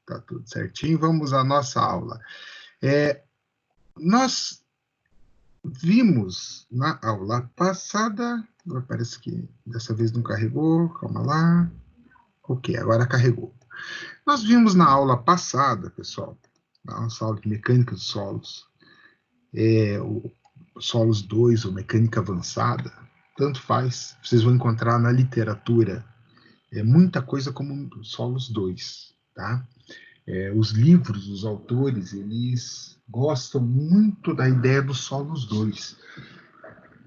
Tá tudo certinho. Vamos à nossa aula. Nós vimos na aula passada, parece que dessa vez não carregou, calma lá. Ok, agora carregou. Nós vimos na aula passada, pessoal, na nossa aula de mecânica dos solos, o solos 2 ou mecânica avançada, tanto faz, vocês vão encontrar na literatura muita coisa como solos 2, tá? Os livros, os autores, eles gostam muito da ideia dos solos 2.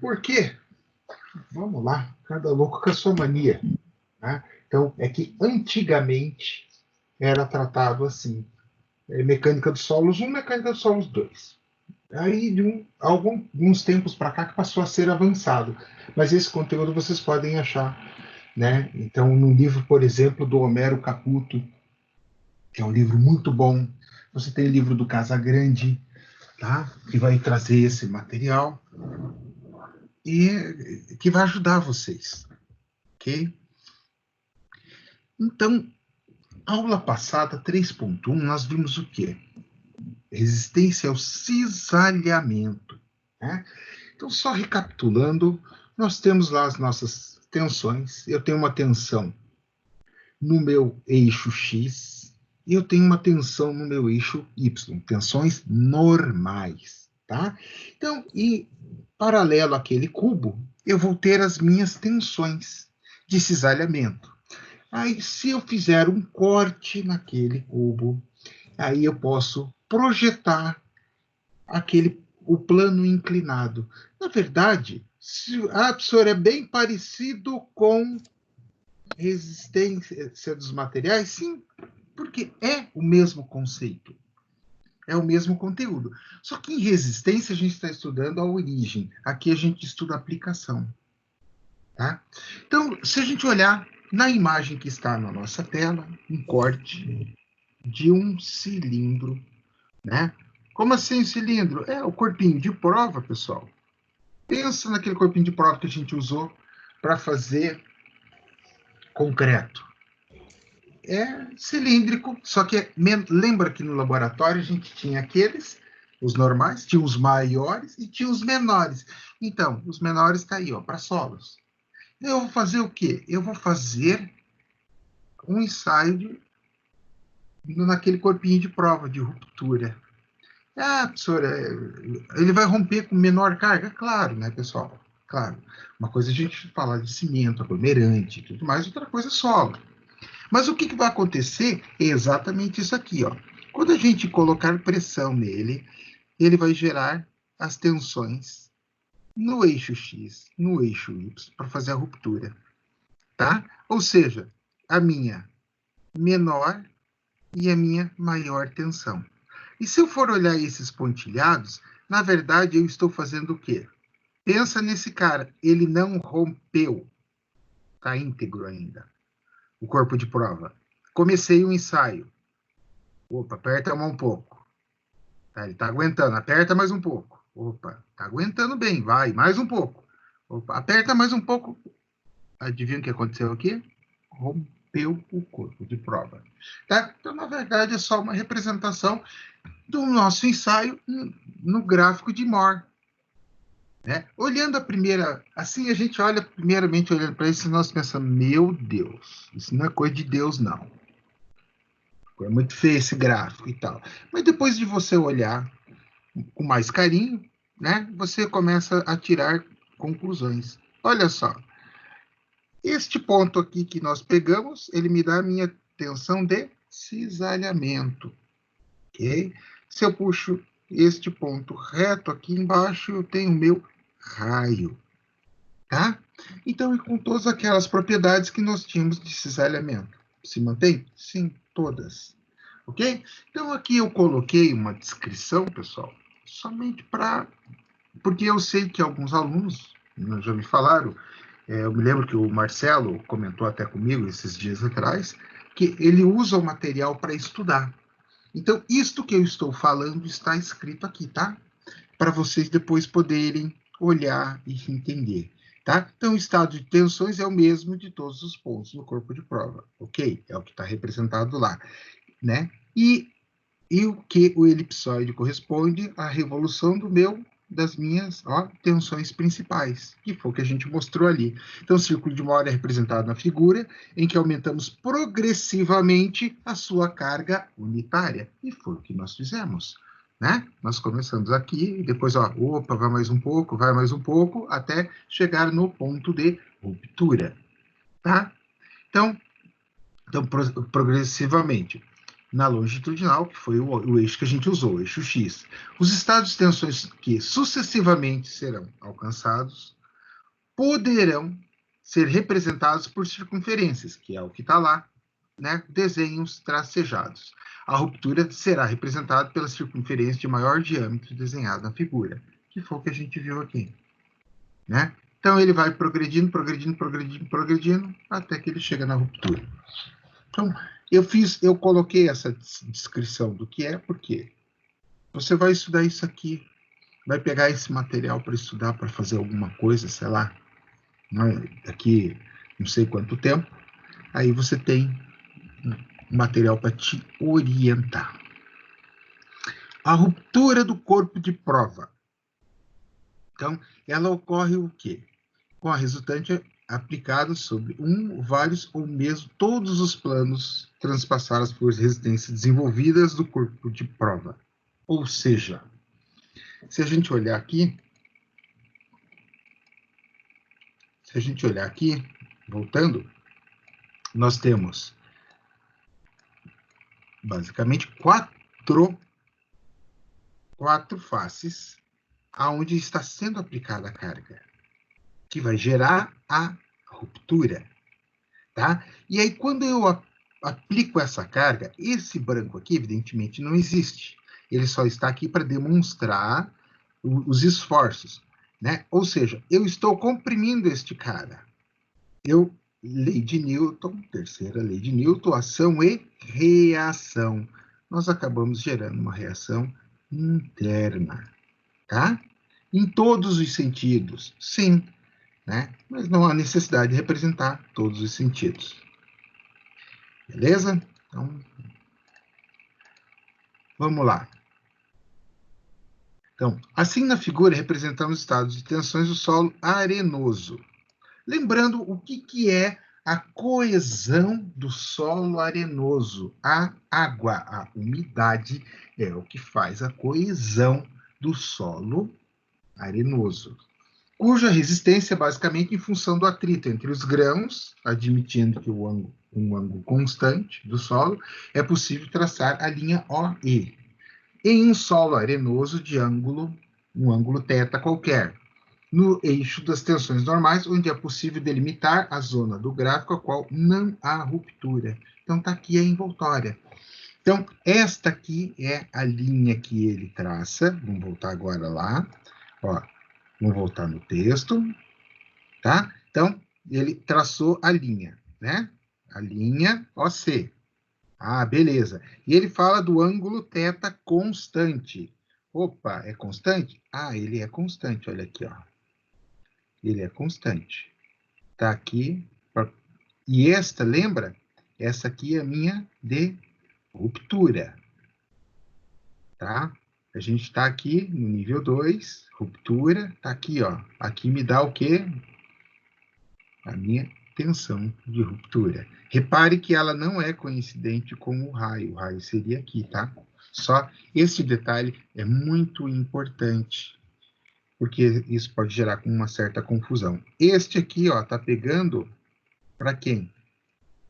Por quê? Vamos lá, cada louco com a sua mania. Né? Então, é que antigamente era tratado assim, mecânica dos solos 1, mecânica dos solos 2. Aí, de alguns tempos para cá, que passou a ser avançado. Mas esse conteúdo vocês podem achar, né? Então, no livro, por exemplo, do Homero Caputo, que é um livro muito bom. Você tem o livro do Casagrande, tá? Que vai trazer esse material e que vai ajudar vocês, ok? Então, aula passada, 3.1, nós vimos o quê? Resistência ao cisalhamento, né? Então, só recapitulando, nós temos lá as nossas tensões. Eu tenho uma tensão no meu eixo X e eu tenho uma tensão no meu eixo Y, tensões normais, tá? Então, e paralelo àquele cubo, eu vou ter as minhas tensões de cisalhamento. Aí, se eu fizer um corte naquele cubo, aí eu posso projetar o plano inclinado. Na verdade, professor, é bem parecido com resistência dos materiais? Sim, porque é o mesmo conceito. É o mesmo conteúdo. Só que em resistência a gente está estudando a origem. Aqui a gente estuda a aplicação. Tá? Então, se a gente olhar na imagem que está na nossa tela, um corte de um cilindro, né? Como assim cilindro? É o corpinho de prova, pessoal. Pensa naquele corpinho de prova que a gente usou para fazer concreto. É cilíndrico, só que lembra que no laboratório a gente tinha aqueles, os normais, tinha os maiores e tinha os menores. Então, os menores está aí, ó, para solos. Eu vou fazer o quê? Eu vou fazer um ensaio naquele corpinho de prova de ruptura. Ah, professora, ele vai romper com menor carga? Claro, né, pessoal? Claro. Uma coisa é a gente falar de cimento, aglomerante e tudo mais, outra coisa é solo. Mas o que vai acontecer é exatamente isso aqui, ó. Quando a gente colocar pressão nele, ele vai gerar as tensões no eixo X, no eixo Y, para fazer a ruptura, tá? Ou seja, a minha menor e a minha maior tensão. E se eu for olhar esses pontilhados, na verdade eu estou fazendo o quê? Pensa nesse cara, ele não rompeu, está íntegro ainda, o corpo de prova. Comecei o ensaio. Opa, aperta a mão um pouco. Tá, ele está aguentando, aperta mais um pouco. Opa, está aguentando bem, vai, mais um pouco. Opa, aperta mais um pouco. Adivinha o que aconteceu aqui? Rompeu o corpo de prova. Tá? Então, na verdade, é só uma representação do nosso ensaio no gráfico de Moore. Né? Olhando a primeira, assim a gente olha primeiramente olhando para isso e nós pensamos, meu Deus, isso não é coisa de Deus, não. É muito feio esse gráfico e tal. Mas depois de você olhar com mais carinho, né, você começa a tirar conclusões. Olha só, este ponto aqui que nós pegamos, ele me dá a minha tensão de cisalhamento. Ok? Se eu puxo este ponto reto aqui embaixo, eu tenho o meu raio. Tá? Então, com todas aquelas propriedades que nós tínhamos de cisalhamento. Se mantém? Sim, todas. Ok? Então, aqui eu coloquei uma descrição, pessoal, somente para... Porque eu sei que alguns alunos já me falaram, eu me lembro que o Marcelo comentou até comigo esses dias atrás, que ele usa o material para estudar. Então, isto que eu estou falando está escrito aqui, tá? Para vocês depois poderem olhar e entender, tá? Então, o estado de tensões é o mesmo de todos os pontos no corpo de prova, ok? É o que está representado lá, né? E o que o elipsoide corresponde à revolução das minhas tensões principais, que foi o que a gente mostrou ali. Então, o círculo de Mohr é representado na figura, em que aumentamos progressivamente a sua carga unitária. E foi o que nós fizemos. Né? Nós começamos aqui, e depois, opa, vai mais um pouco, até chegar no ponto de ruptura. Tá? Então progressivamente, na longitudinal, que foi o eixo que a gente usou, o eixo X. Os estados de tensões que sucessivamente serão alcançados poderão ser representados por circunferências, que é o que está lá, né? Desenhos tracejados. A ruptura será representada pela circunferência de maior diâmetro desenhada na figura, que foi o que a gente viu aqui. Né? Então, ele vai progredindo, até que ele chega na ruptura. Então, eu coloquei essa descrição do que é, porque você vai estudar isso aqui, vai pegar esse material para estudar, para fazer alguma coisa, sei lá, daqui não sei quanto tempo, aí você tem um material para te orientar. A ruptura do corpo de prova. Então, ela ocorre o quê? Com a resultante aplicada sobre vários ou mesmo todos os planos transpassados por resistências desenvolvidas do corpo de prova. Ou seja, se a gente olhar aqui, voltando, nós temos basicamente quatro faces aonde está sendo aplicada a carga, que vai gerar a ruptura. Tá? E aí, quando eu aplico essa carga, esse branco aqui, evidentemente, não existe. Ele só está aqui para demonstrar os esforços. Né? Ou seja, eu estou comprimindo este cara. Lei de Newton, terceira lei de Newton, ação e reação. Nós acabamos gerando uma reação interna. Tá? Em todos os sentidos, sim. Né? Mas não há necessidade de representar todos os sentidos. Beleza? Então, vamos lá. Então, assim na figura representamos estados de tensões do solo arenoso. Lembrando o que é a coesão do solo arenoso. A água, a umidade, é o que faz a coesão do solo arenoso, cuja resistência é basicamente em função do atrito entre os grãos, admitindo que um ângulo constante do solo, é possível traçar a linha OE em um solo arenoso de um ângulo θ qualquer, no eixo das tensões normais, onde é possível delimitar a zona do gráfico a qual não há ruptura. Então, está aqui a envoltória. Então, esta aqui é a linha que ele traça. Vamos voltar agora lá. Vamos voltar no texto. Tá? Então, ele traçou a linha, né? A linha OC. Beleza. E ele fala do ângulo θ constante. Opa, é constante? Ele é constante, olha aqui, ó. Ele é constante. Tá aqui. E esta, lembra? Essa aqui é a minha de ruptura. Tá? A gente está aqui no nível 2, ruptura, tá aqui, ó. Aqui me dá o quê? A minha tensão de ruptura. Repare que ela não é coincidente com o raio seria aqui, tá? Só esse detalhe é muito importante, porque isso pode gerar uma certa confusão. Este aqui, ó, tá pegando para quem?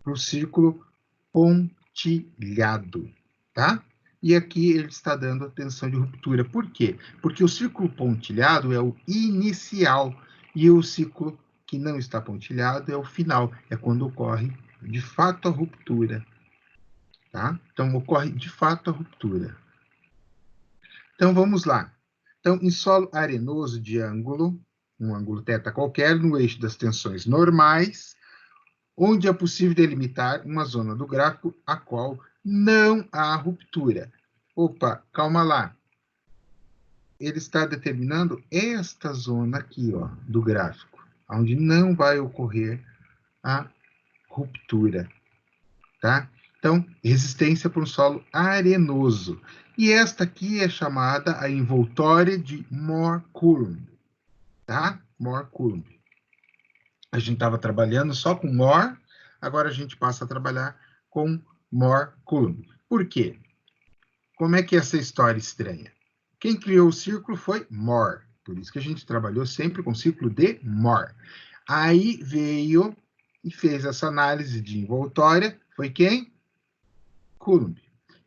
Para o círculo pontilhado, tá? E aqui ele está dando a tensão de ruptura. Por quê? Porque o círculo pontilhado é o inicial e o círculo que não está pontilhado é o final, é quando ocorre de fato a ruptura. Tá? Então, ocorre de fato a ruptura. Então, vamos lá. Então, em solo arenoso de um ângulo θ qualquer, no eixo das tensões normais, onde é possível delimitar uma zona do gráfico a qual não há ruptura. Opa, calma lá. Ele está determinando esta zona aqui, ó, do gráfico, onde não vai ocorrer a ruptura, tá? Então, resistência para um solo arenoso. E esta aqui é chamada a envoltória de Mohr-Coulomb, tá? Mohr-Coulomb. A gente estava trabalhando só com Mohr, agora a gente passa a trabalhar com Mohr-Coulomb. Por quê? Como é que é essa história estranha? Quem criou o círculo foi Mohr. Por isso que a gente trabalhou sempre com o círculo de Mohr. Aí veio e fez essa análise de envoltória. Foi quem? Coulomb.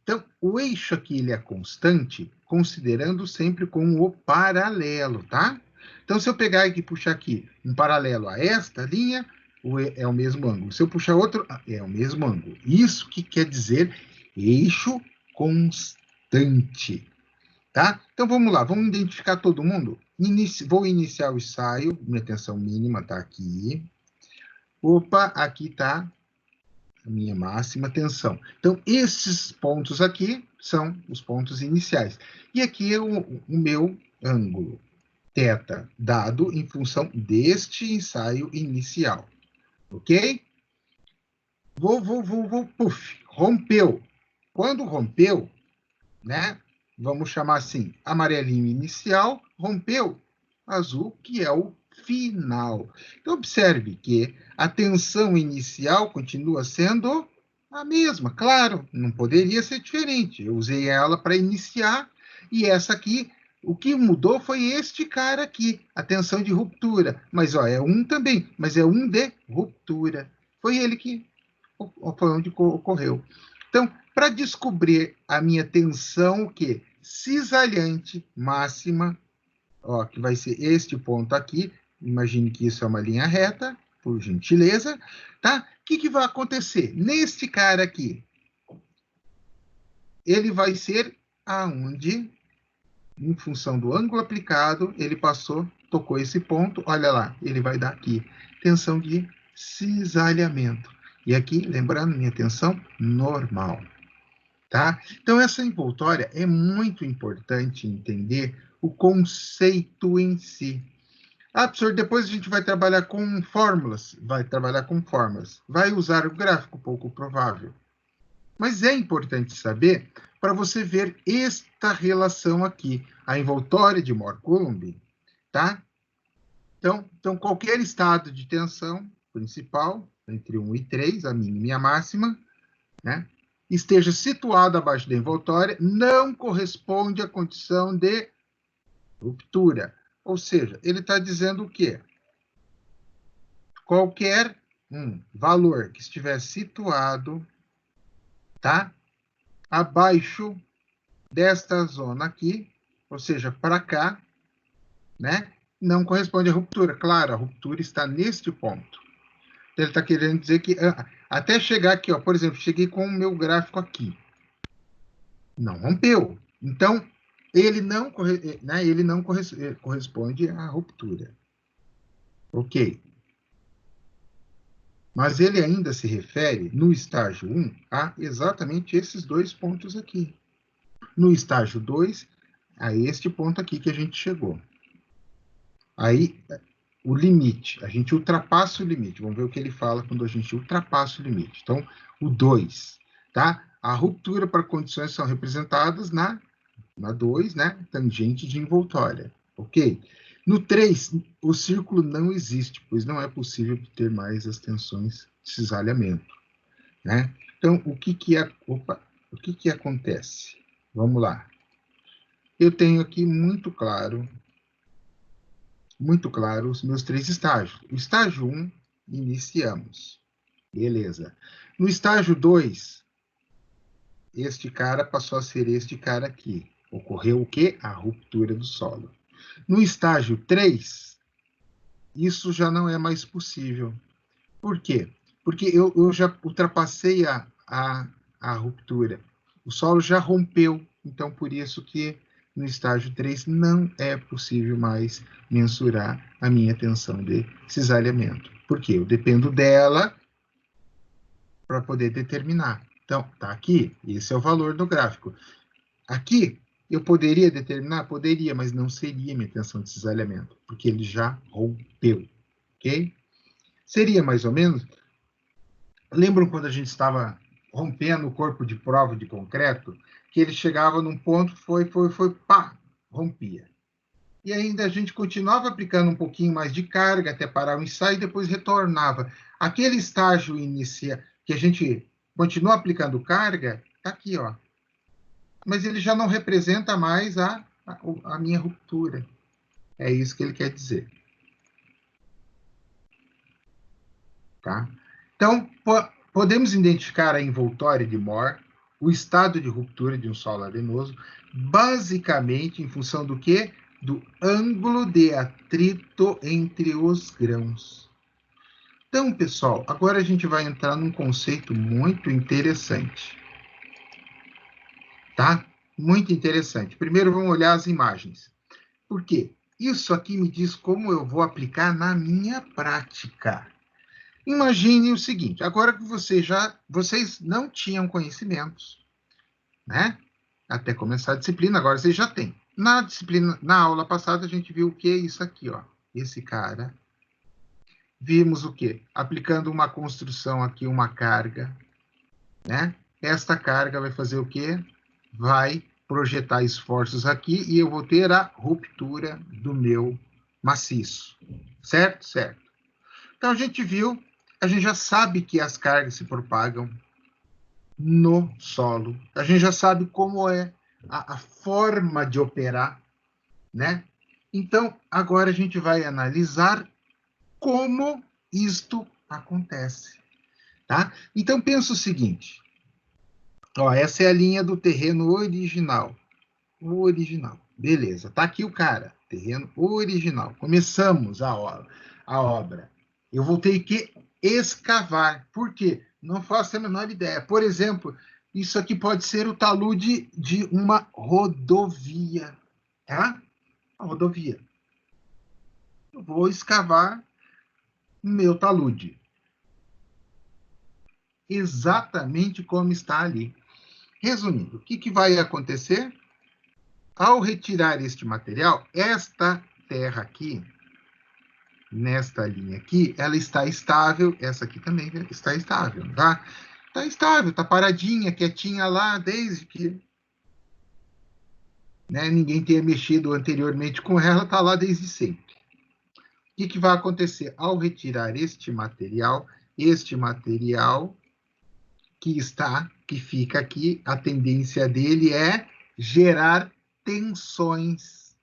Então, o eixo aqui ele é constante, considerando sempre com o paralelo, tá? Então, se eu pegar aqui e puxar aqui um paralelo a esta linha, é o mesmo ângulo. Se eu puxar outro, é o mesmo ângulo. Isso que quer dizer eixo constante, tá? Então, vamos lá, vamos identificar todo mundo? Vou iniciar o ensaio, minha tensão mínima está aqui. Opa, aqui está a minha máxima tensão. Então, esses pontos aqui são os pontos iniciais. E aqui é o meu ângulo θ, dado em função deste ensaio inicial. Ok? Puf, rompeu. Quando rompeu, né? Vamos chamar assim, amarelinho inicial, rompeu, azul, que é o final. Então, observe que a tensão inicial continua sendo a mesma. Claro, não poderia ser diferente. Eu usei ela para iniciar, e essa aqui, o que mudou foi este cara aqui, a tensão de ruptura. Mas, ó, é um também, mas é um de ruptura. Foi ele que foi onde ocorreu. Então, para descobrir a minha tensão, o quê? Cisalhante máxima, ó, que vai ser este ponto aqui. Imagine que isso é uma linha reta, por gentileza, tá? O que vai acontecer? Neste cara aqui, ele vai ser aonde, em função do ângulo aplicado, ele passou, tocou esse ponto, olha lá, ele vai dar aqui, tensão de cisalhamento. E aqui, lembrando, minha tensão normal. Tá? Então, essa envoltória é muito importante entender o conceito em si. Ah, professor, depois a gente vai trabalhar com fórmulas. Vai usar o gráfico, pouco provável. Mas é importante saber para você ver esta relação aqui, a envoltória de Mohr-Coulomb, tá? Então, qualquer estado de tensão principal, entre 1 e 3, a mínima e a máxima, né, esteja situado abaixo da envoltória, não corresponde à condição de ruptura. Ou seja, ele está dizendo o quê? Qualquer valor que estiver situado, tá, abaixo desta zona aqui, ou seja, para cá, né, não corresponde à ruptura. Claro, a ruptura está neste ponto. Então, ele está querendo dizer que até chegar aqui, ó, por exemplo, cheguei com o meu gráfico aqui. Não rompeu. Então, ele não corresponde à ruptura. Ok. Mas ele ainda se refere, no estágio 1, a exatamente esses dois pontos aqui. No estágio 2, a este ponto aqui que a gente chegou. Aí, o limite, a gente ultrapassa o limite. Vamos ver o que ele fala quando a gente ultrapassa o limite. Então, o 2, tá? A ruptura para condições são representadas na 2, né? Tangente de envoltória. Ok? No 3, o círculo não existe, pois não é possível ter mais as tensões de cisalhamento. Né? Então, o que acontece? Vamos lá. Eu tenho aqui muito claro os meus 3 estágios. O estágio 1, iniciamos. Beleza. No estágio 2, este cara passou a ser este cara aqui. Ocorreu o quê? A ruptura do solo. No estágio 3, isso já não é mais possível. Por quê? Porque eu já ultrapassei a ruptura. O solo já rompeu, então por isso que no estágio 3 não é possível mais mensurar a minha tensão de cisalhamento. Por quê? Eu dependo dela para poder determinar. Então, tá aqui, esse é o valor do gráfico. Aqui, eu poderia determinar? Poderia, mas não seria minha tensão de cisalhamento, porque ele já rompeu, ok? Seria mais ou menos... Lembram quando a gente estava rompendo o corpo de prova de concreto, que ele chegava num ponto, pá, rompia. E ainda a gente continuava aplicando um pouquinho mais de carga até parar o ensaio e depois retornava. Aquele estágio inicial que a gente continua aplicando carga, está aqui, ó. Mas ele já não representa mais a minha ruptura. É isso que ele quer dizer. Tá? Então, podemos identificar a envoltória de Mohr, o estado de ruptura de um solo arenoso, basicamente em função do quê? Do ângulo de atrito entre os grãos. Então, pessoal, agora a gente vai entrar num conceito muito interessante. Tá? Muito interessante. Primeiro, vamos olhar as imagens. Por quê? Isso aqui me diz como eu vou aplicar na minha prática. Imagine o seguinte, agora que vocês não tinham conhecimentos, né? Até começar a disciplina, agora vocês já têm. Na disciplina, na aula passada, a gente viu o que é isso aqui, ó. Esse cara. Vimos o quê? Aplicando uma construção aqui, uma carga, né? Esta carga vai fazer o quê? Vai projetar esforços aqui e eu vou ter a ruptura do meu maciço. Certo? Certo. Então, a gente viu, a gente já sabe que as cargas se propagam no solo. A gente já sabe como é a forma de operar, né? Então, agora a gente vai analisar como isto acontece, tá? Então, pensa o seguinte. Ó, essa é a linha do terreno original. O original. Beleza, tá aqui o cara. Terreno original. Começamos a obra. Eu vou ter que escavar. Por quê? Não faço a menor ideia. Por exemplo, isso aqui pode ser o talude de uma rodovia. Tá? Uma rodovia. Eu vou escavar o meu talude. Exatamente como está ali. Resumindo, o que vai acontecer? Ao retirar este material, esta terra aqui, nesta linha aqui, ela está estável, essa aqui também está estável, tá? Está estável, está paradinha, quietinha lá, desde que ninguém tenha mexido anteriormente com ela, está lá desde sempre. O que vai acontecer? Ao retirar este material que fica aqui, a tendência dele é gerar tensões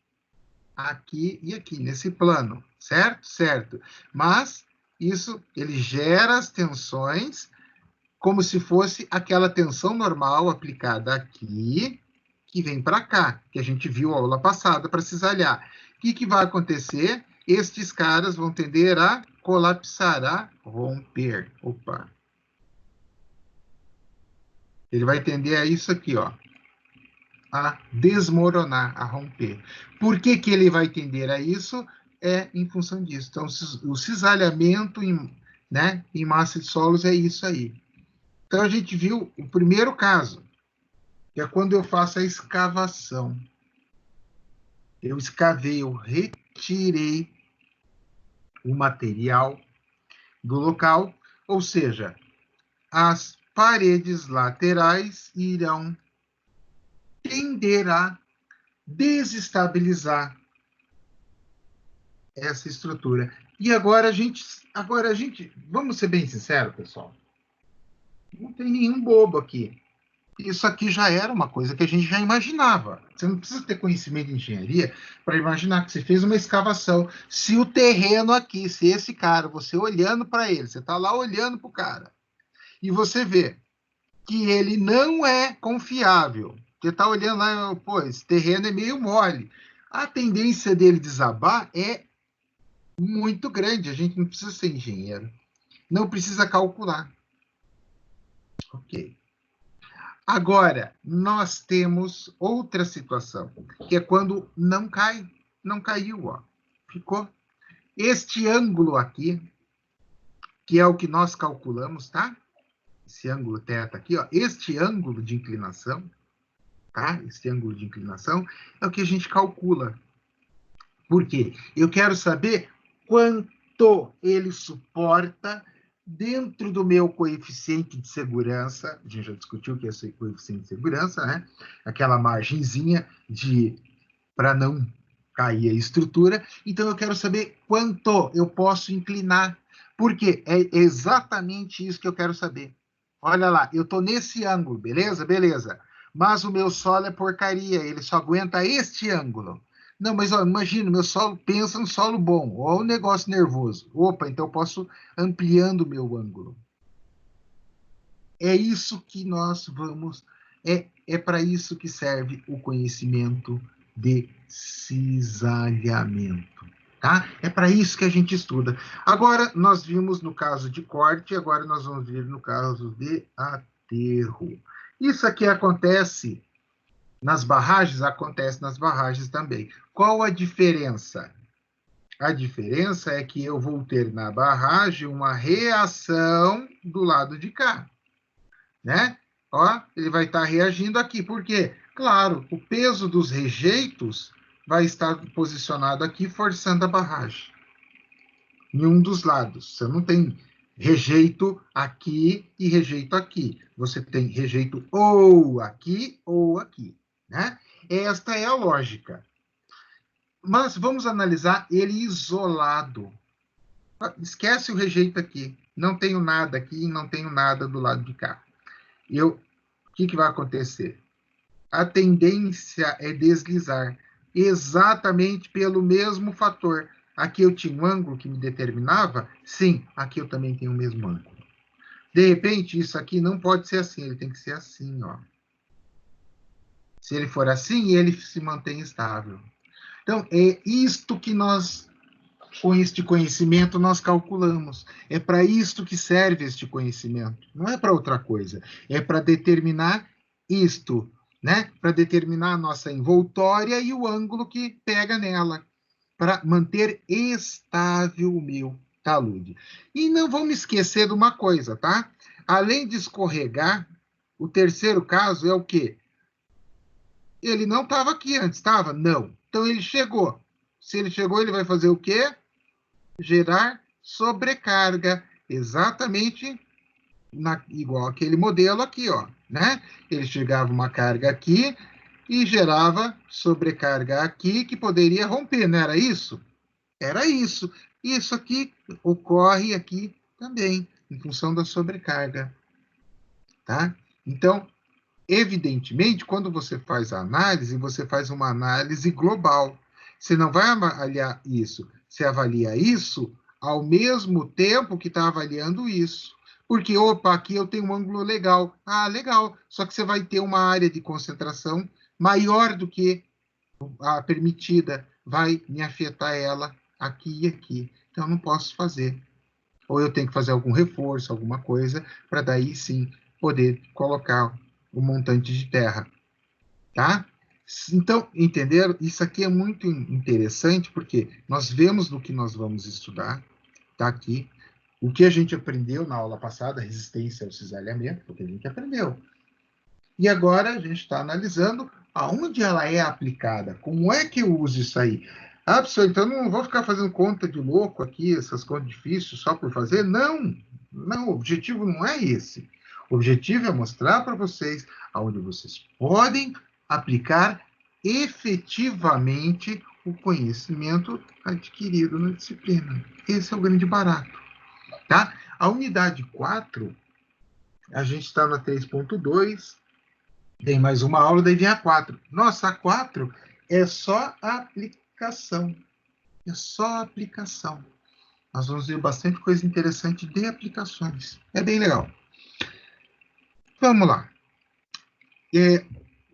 aqui e aqui, nesse plano, certo? Certo. Mas isso, ele gera as tensões como se fosse aquela tensão normal aplicada aqui, que vem para cá, que a gente viu a aula passada para cisalhar. O que vai acontecer? Estes caras vão tender a colapsar, a romper. Opa! Ele vai tender a isso aqui, ó, a desmoronar, a romper. Por que ele vai tender a isso? É em função disso. Então, o cisalhamento em massa de solos é isso aí. Então, a gente viu o primeiro caso, que é quando eu faço a escavação. Eu escavei, eu retirei o material do local, ou seja, as paredes laterais irão tender a desestabilizar essa estrutura. E agora a gente, vamos ser bem sinceros, pessoal, não tem nenhum bobo aqui. Isso aqui já era uma coisa que a gente já imaginava. Você não precisa ter conhecimento de engenharia para imaginar que você fez uma escavação. Se o terreno aqui, se esse cara, você olhando para ele, você está lá olhando para o cara, e você vê que ele não é confiável. Você está olhando lá, pô, esse terreno é meio mole. A tendência dele desabar é muito grande. A gente não precisa ser engenheiro. Não precisa calcular. Ok. Agora, nós temos outra situação, que é quando não cai. Não caiu, ó. Ficou. Este ângulo aqui, que é o que nós calculamos, tá? Esse ângulo θ aqui, ó. Este ângulo de inclinação, tá? Esse ângulo de inclinação é o que a gente calcula. Por quê? Eu quero saber quanto ele suporta dentro do meu coeficiente de segurança, a gente já discutiu o que é esse coeficiente de segurança, né? Aquela margenzinha para não cair a estrutura. Então, eu quero saber quanto eu posso inclinar. Por quê? É exatamente isso que eu quero saber. Olha lá, eu estou nesse ângulo, beleza? Beleza. Mas o meu solo é porcaria, ele só aguenta este ângulo. Não, mas ó, imagina, meu solo pensa no solo bom, ou um negócio nervoso. Opa, então eu posso ampliando o meu ângulo. É isso que nós vamos. É para isso que serve o conhecimento de cisalhamento. Tá? É para isso que a gente estuda. Agora, nós vimos no caso de corte, agora nós vamos ver no caso de aterro. Isso aqui acontece nas barragens também. Qual a diferença? A diferença é que eu vou ter na barragem uma reação do lado de cá, né? Ó, ele vai estar reagindo aqui. Por quê? Claro, o peso dos rejeitos vai estar posicionado aqui, forçando a barragem em um dos lados. Você não tem rejeito aqui e rejeito aqui. Você tem rejeito ou aqui, né? Esta é a lógica. Mas vamos analisar ele isolado. Esquece o rejeito aqui. Não tenho nada aqui, não tenho nada do lado de cá. O que vai acontecer? A tendência é deslizar, exatamente pelo mesmo fator. Aqui eu tinha um ângulo que me determinava, sim, aqui eu também tenho o mesmo ângulo. De repente, isso aqui não pode ser assim, ele tem que ser assim, ó. Se ele for assim, ele se mantém estável. Então, é isto que nós, com este conhecimento, nós calculamos. É para isto que serve este conhecimento. Não é para outra coisa. É para determinar isto, né? Para determinar a nossa envoltória e o ângulo que pega nela, para manter estável o meu talude. E não vamos esquecer de uma coisa, tá? Além de escorregar, o terceiro caso é o quê? Ele não estava aqui antes, estava? Não. Então ele chegou. Se ele chegou, ele vai fazer o quê? Gerar sobrecarga, exatamente igual aquele modelo aqui, ó, né? Ele chegava uma carga aqui e gerava sobrecarga aqui que poderia romper, não era isso? Era isso. Isso aqui ocorre aqui também, em função da sobrecarga, tá? Então, evidentemente, quando você faz a análise, você faz uma análise global. Você não vai avaliar isso. Você avalia isso ao mesmo tempo que está avaliando isso. Porque, opa, aqui eu tenho um ângulo legal. Ah, legal. Só que você vai ter uma área de concentração maior do que a permitida. Vai me afetar ela aqui e aqui. Então, eu não posso fazer. Ou eu tenho que fazer algum reforço, alguma coisa, para daí sim poder colocar o montante de terra, tá? Então, entenderam? Isso aqui é muito interessante, porque nós vemos no que nós vamos estudar, tá aqui, o que a gente aprendeu na aula passada, resistência ao cisalhamento, o que a gente aprendeu. E agora a gente está analisando aonde ela é aplicada, como é que eu uso isso aí. Ah, professor, então não vou ficar fazendo conta de louco aqui, essas contas difíceis só por fazer? Não, não, o objetivo não é esse. O objetivo é mostrar para vocês aonde vocês podem aplicar efetivamente o conhecimento adquirido na disciplina. Esse é o grande barato, tá? A unidade 4, a gente está na 3.2, tem mais uma aula, daí vem a 4. Nossa, a 4 é só aplicação. É só aplicação. Nós vamos ver bastante coisa interessante de aplicações. É bem legal. Vamos lá.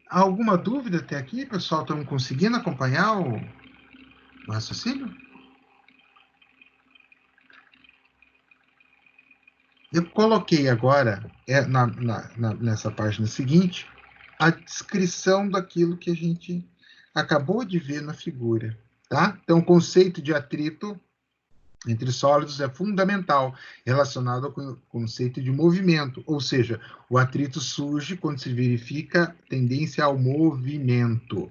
Alguma dúvida até aqui, pessoal? Estão conseguindo acompanhar o raciocínio? Eu coloquei agora, nessa página seguinte, a descrição daquilo que a gente acabou de ver na figura. Tá? Então, o conceito de atrito entre sólidos é fundamental, relacionado ao conceito de movimento, ou seja, o atrito surge quando se verifica tendência ao movimento.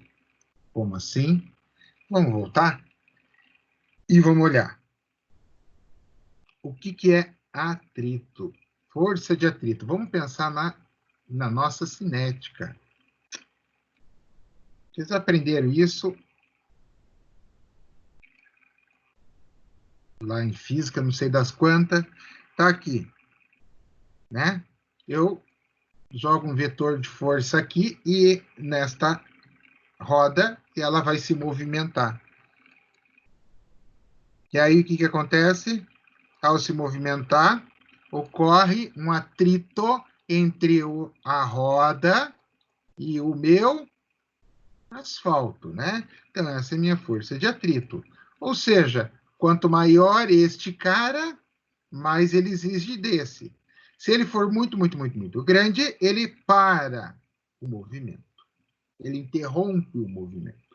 Como assim? Vamos voltar e vamos olhar. O que é atrito. Força de atrito. Vamos pensar na nossa cinética. Vocês aprenderam isso lá em física, não sei das quantas. Está aqui, né? Eu jogo um vetor de força aqui e nesta roda ela vai se movimentar. E aí o que acontece? Ao se movimentar, ocorre um atrito entre a roda e o meu asfalto, né? Então, essa é a minha força de atrito. Ou seja, quanto maior este cara, mais ele exige desse. Se ele for muito, muito, muito, muito grande, ele para o movimento. Ele interrompe o movimento.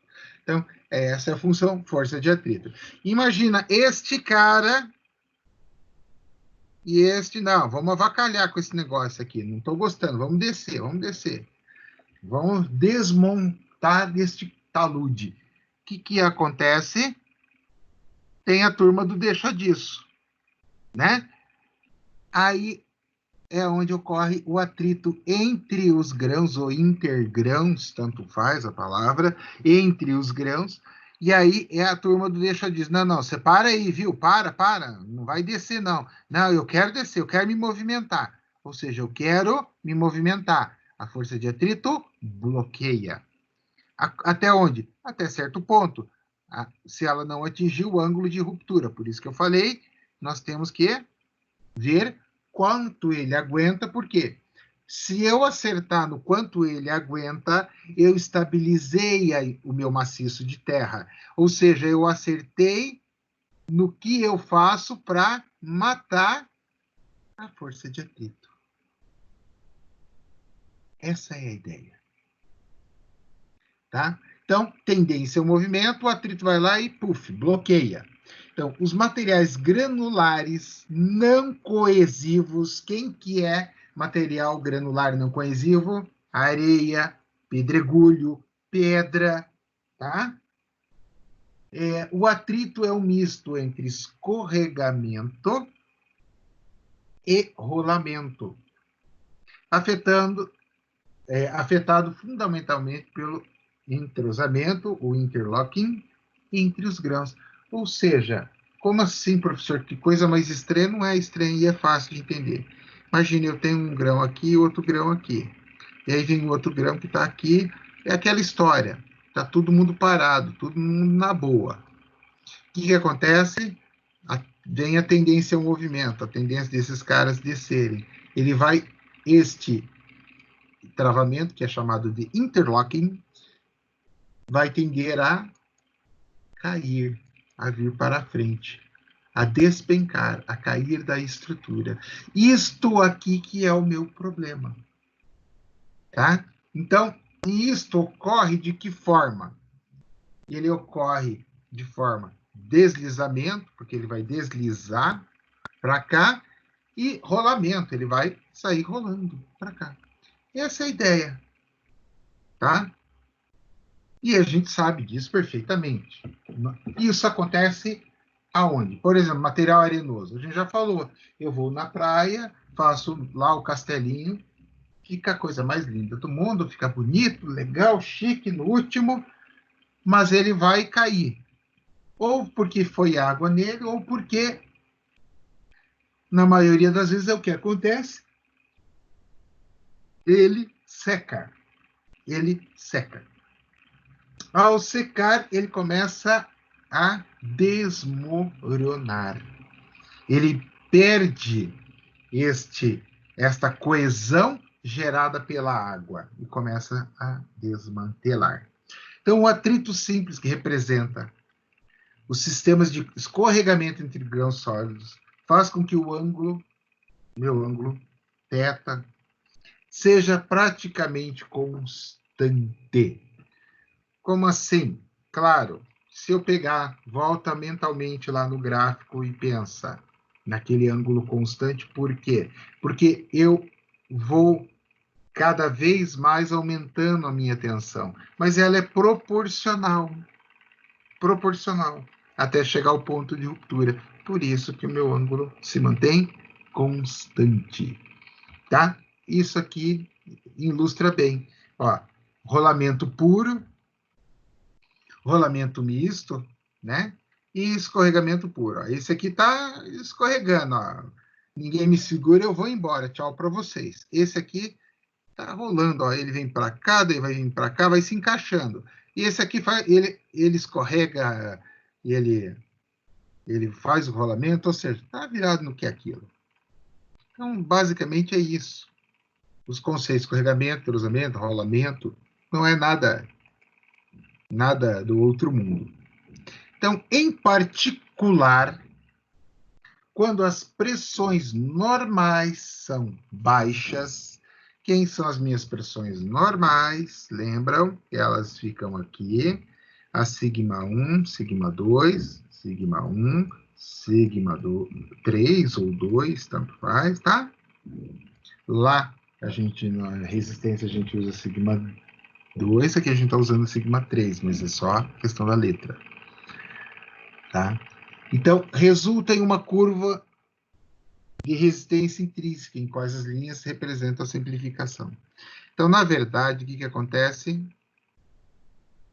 Então, essa é a função força de atrito. Imagina este cara e este, não, vamos avacalhar com esse negócio aqui, não estou gostando, vamos descer, vamos descer. Vamos desmontar este talude. O que acontece? Tem a turma do deixa disso, né? Aí é onde ocorre o atrito entre os grãos, ou intergrãos, tanto faz a palavra, entre os grãos, e aí é a turma do deixa disso. Não, não, você para aí, viu? Para, não vai descer, não. Não, eu quero descer, eu quero me movimentar. Ou seja, eu quero me movimentar. A força de atrito bloqueia. Até onde? Até certo ponto. Se ela não atingir o ângulo de ruptura. Por isso que eu falei, nós temos que ver quanto ele aguenta, porque se eu acertar no quanto ele aguenta, eu estabilizei o meu maciço de terra. Ou seja, eu acertei no que eu faço para matar a força de atrito. Essa é a ideia. Tá? Então, tendência ao movimento, o atrito vai lá e, puf, bloqueia. Então, os materiais granulares não coesivos, quem que é material granular não coesivo? Areia, pedregulho, pedra, tá? O atrito é um misto entre escorregamento e rolamento, afetado fundamentalmente pelo entrosamento, o interlocking, entre os grãos. Ou seja, como assim, professor? Que coisa mais estranha? Não é estranha e é fácil de entender. Imagine, eu tenho um grão aqui e outro grão aqui. E aí vem o outro grão que está aqui. É aquela história. Está todo mundo parado, todo mundo na boa. O que acontece? Vem a tendência ao movimento, a tendência desses caras descerem. Ele vai, este travamento, que é chamado de interlocking, vai tender a cair, a vir para a frente, a despencar, a cair da estrutura. Isto aqui que é o meu problema. Tá? Então, isto ocorre de que forma? Ele ocorre de forma deslizamento, porque ele vai deslizar para cá, e rolamento, ele vai sair rolando para cá. Essa é a ideia. Tá? E a gente sabe disso perfeitamente. Isso acontece aonde? Por exemplo, material arenoso. A gente já falou. Eu vou na praia, faço lá o castelinho, fica a coisa mais linda do mundo, fica bonito, legal, chique, no último, mas ele vai cair. Ou porque foi água nele, ou porque, na maioria das vezes, é o que acontece. Ele seca. Ele seca. Ao secar, ele começa a desmoronar. Ele perde esta coesão gerada pela água e começa a desmantelar. Então, o atrito simples, que representa os sistemas de escorregamento entre grãos sólidos, faz com que o ângulo, meu ângulo, θ, seja praticamente constante. Como assim? Claro, se eu pegar, volta mentalmente lá no gráfico e pensa naquele ângulo constante, por quê? Porque eu vou cada vez mais aumentando a minha tensão, mas ela é proporcional, até chegar ao ponto de ruptura. Por isso que o meu ângulo se mantém constante, tá? Isso aqui ilustra bem. Ó, rolamento puro, rolamento misto, né? E escorregamento puro. Ó. Esse aqui tá escorregando, ó. Ninguém me segura, eu vou embora. Tchau para vocês. Esse aqui tá rolando, ó. Ele vem para cá, daí vai vir para cá, vai se encaixando. E esse aqui ele escorrega, ele faz o rolamento, ou seja, tá virado no que é aquilo. Então, basicamente é isso. Os conceitos escorregamento, cruzamento, rolamento, não é nada do outro mundo. Então, em particular, quando as pressões normais são baixas, quem são as minhas pressões normais? Lembram que elas ficam aqui, a sigma 1, sigma 2, sigma 1, sigma 3 ou 2, tanto faz, tá? Lá, na resistência, a gente usa sigma 2, aqui a gente está usando sigma 3, mas é só questão da letra. Tá? Então, resulta em uma curva de resistência intrínseca, em quais as linhas representam a simplificação. Então, na verdade, o que acontece?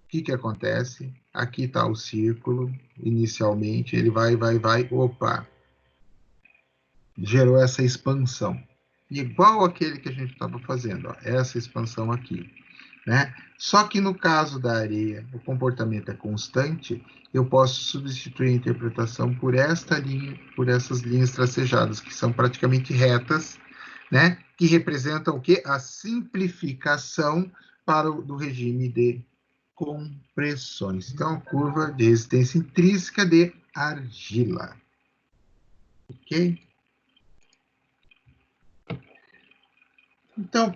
O que acontece? Aqui está o círculo, inicialmente, ele vai, opa, gerou essa expansão. Igual aquele que a gente estava fazendo, ó, essa expansão aqui. Né? Só que no caso da areia, o comportamento é constante, eu posso substituir a interpretação por esta linha, por essas linhas tracejadas, que são praticamente retas, né? Que representam o quê? A simplificação do regime de compressões. Então, curva de resistência intrínseca de argila. Ok? Então,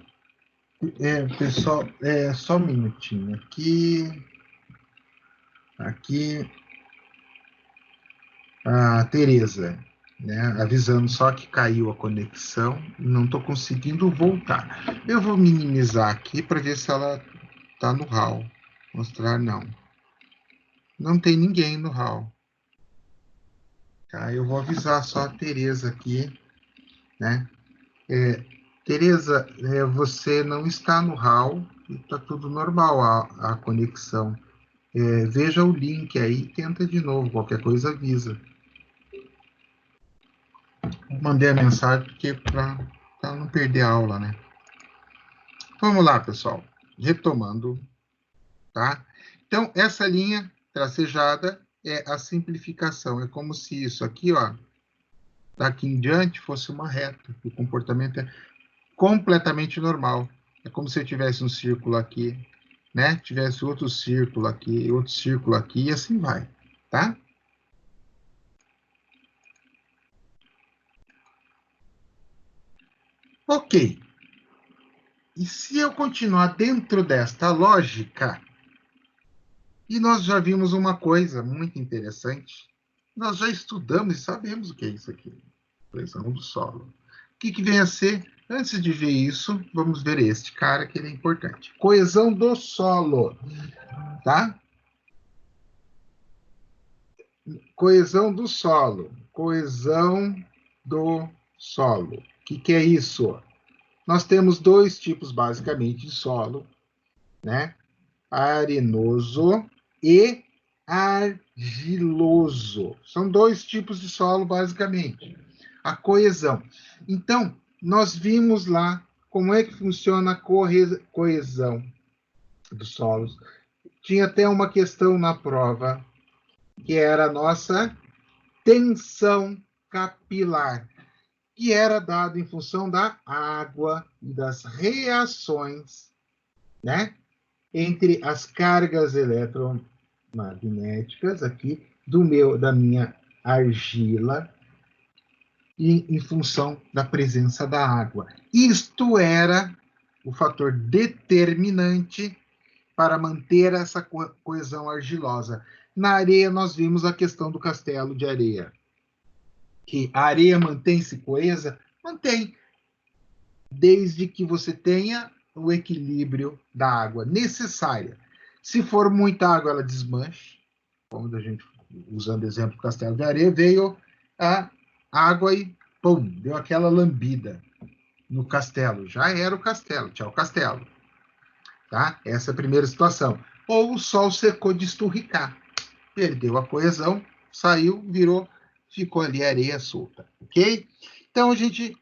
pessoal, só um minutinho aqui. Aqui, a Tereza, né, avisando só que caiu a conexão, não estou conseguindo voltar. Eu vou minimizar aqui para ver se ela está no hall. Mostrar não. Não tem ninguém no hall. Tá? Eu vou avisar só a Tereza aqui, né? Tereza, você não está no hall e está tudo normal a conexão. Veja o link aí e tenta de novo. Qualquer coisa avisa. Mandei a mensagem porque para não perder a aula, né? Vamos lá, pessoal. Retomando, tá? Então, essa linha tracejada é a simplificação. É como se isso aqui, ó, daqui em diante fosse uma reta. O comportamento é completamente normal. É como se eu tivesse um círculo aqui, né? Tivesse outro círculo aqui, e assim vai, tá? Ok. E se eu continuar dentro desta lógica, e nós já vimos uma coisa muito interessante, nós já estudamos e sabemos o que é isso aqui, coesão do solo. O que vem a ser? Antes de ver isso, vamos ver este cara que ele é importante. Coesão do solo, tá? Coesão do solo. Coesão do solo. O que é isso? Nós temos dois tipos, basicamente, de solo, né? Arenoso e argiloso. São dois tipos de solo, basicamente. A coesão. Então, nós vimos lá como é que funciona a coesão dos solos. Tinha até uma questão na prova, que era a nossa tensão capilar, que era dado em função da água e das reações, né, entre as cargas eletromagnéticas aqui da minha argila em função da presença da água. Isto era o fator determinante para manter essa coesão argilosa. Na areia, nós vimos a questão do castelo de areia. Que a areia mantém-se coesa? Mantém, desde que você tenha o equilíbrio da água necessária. Se for muita água, ela desmancha. Como a gente, usando o exemplo do castelo de areia, veio a água e pum, deu aquela lambida no castelo. Já era o castelo, tchau, castelo. Tá? Essa é a primeira situação. Ou o sol secou de esturricar, perdeu a coesão, saiu, virou, ficou ali areia solta, ok? Então a gente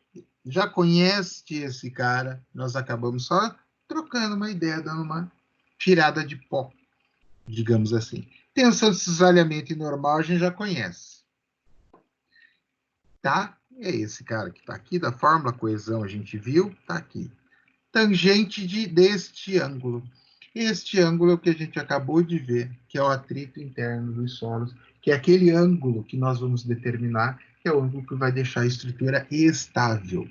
já conhece esse cara, nós acabamos só trocando uma ideia, dando uma tirada de pó, digamos assim. Tensão de cisalhamento normal a gente já conhece, tá? É esse cara que está aqui, da fórmula coesão a gente viu, está aqui. Tangente deste ângulo. Este ângulo é o que a gente acabou de ver, que é o atrito interno dos solos, que é aquele ângulo que nós vamos determinar, que é o ângulo que vai deixar a estrutura estável.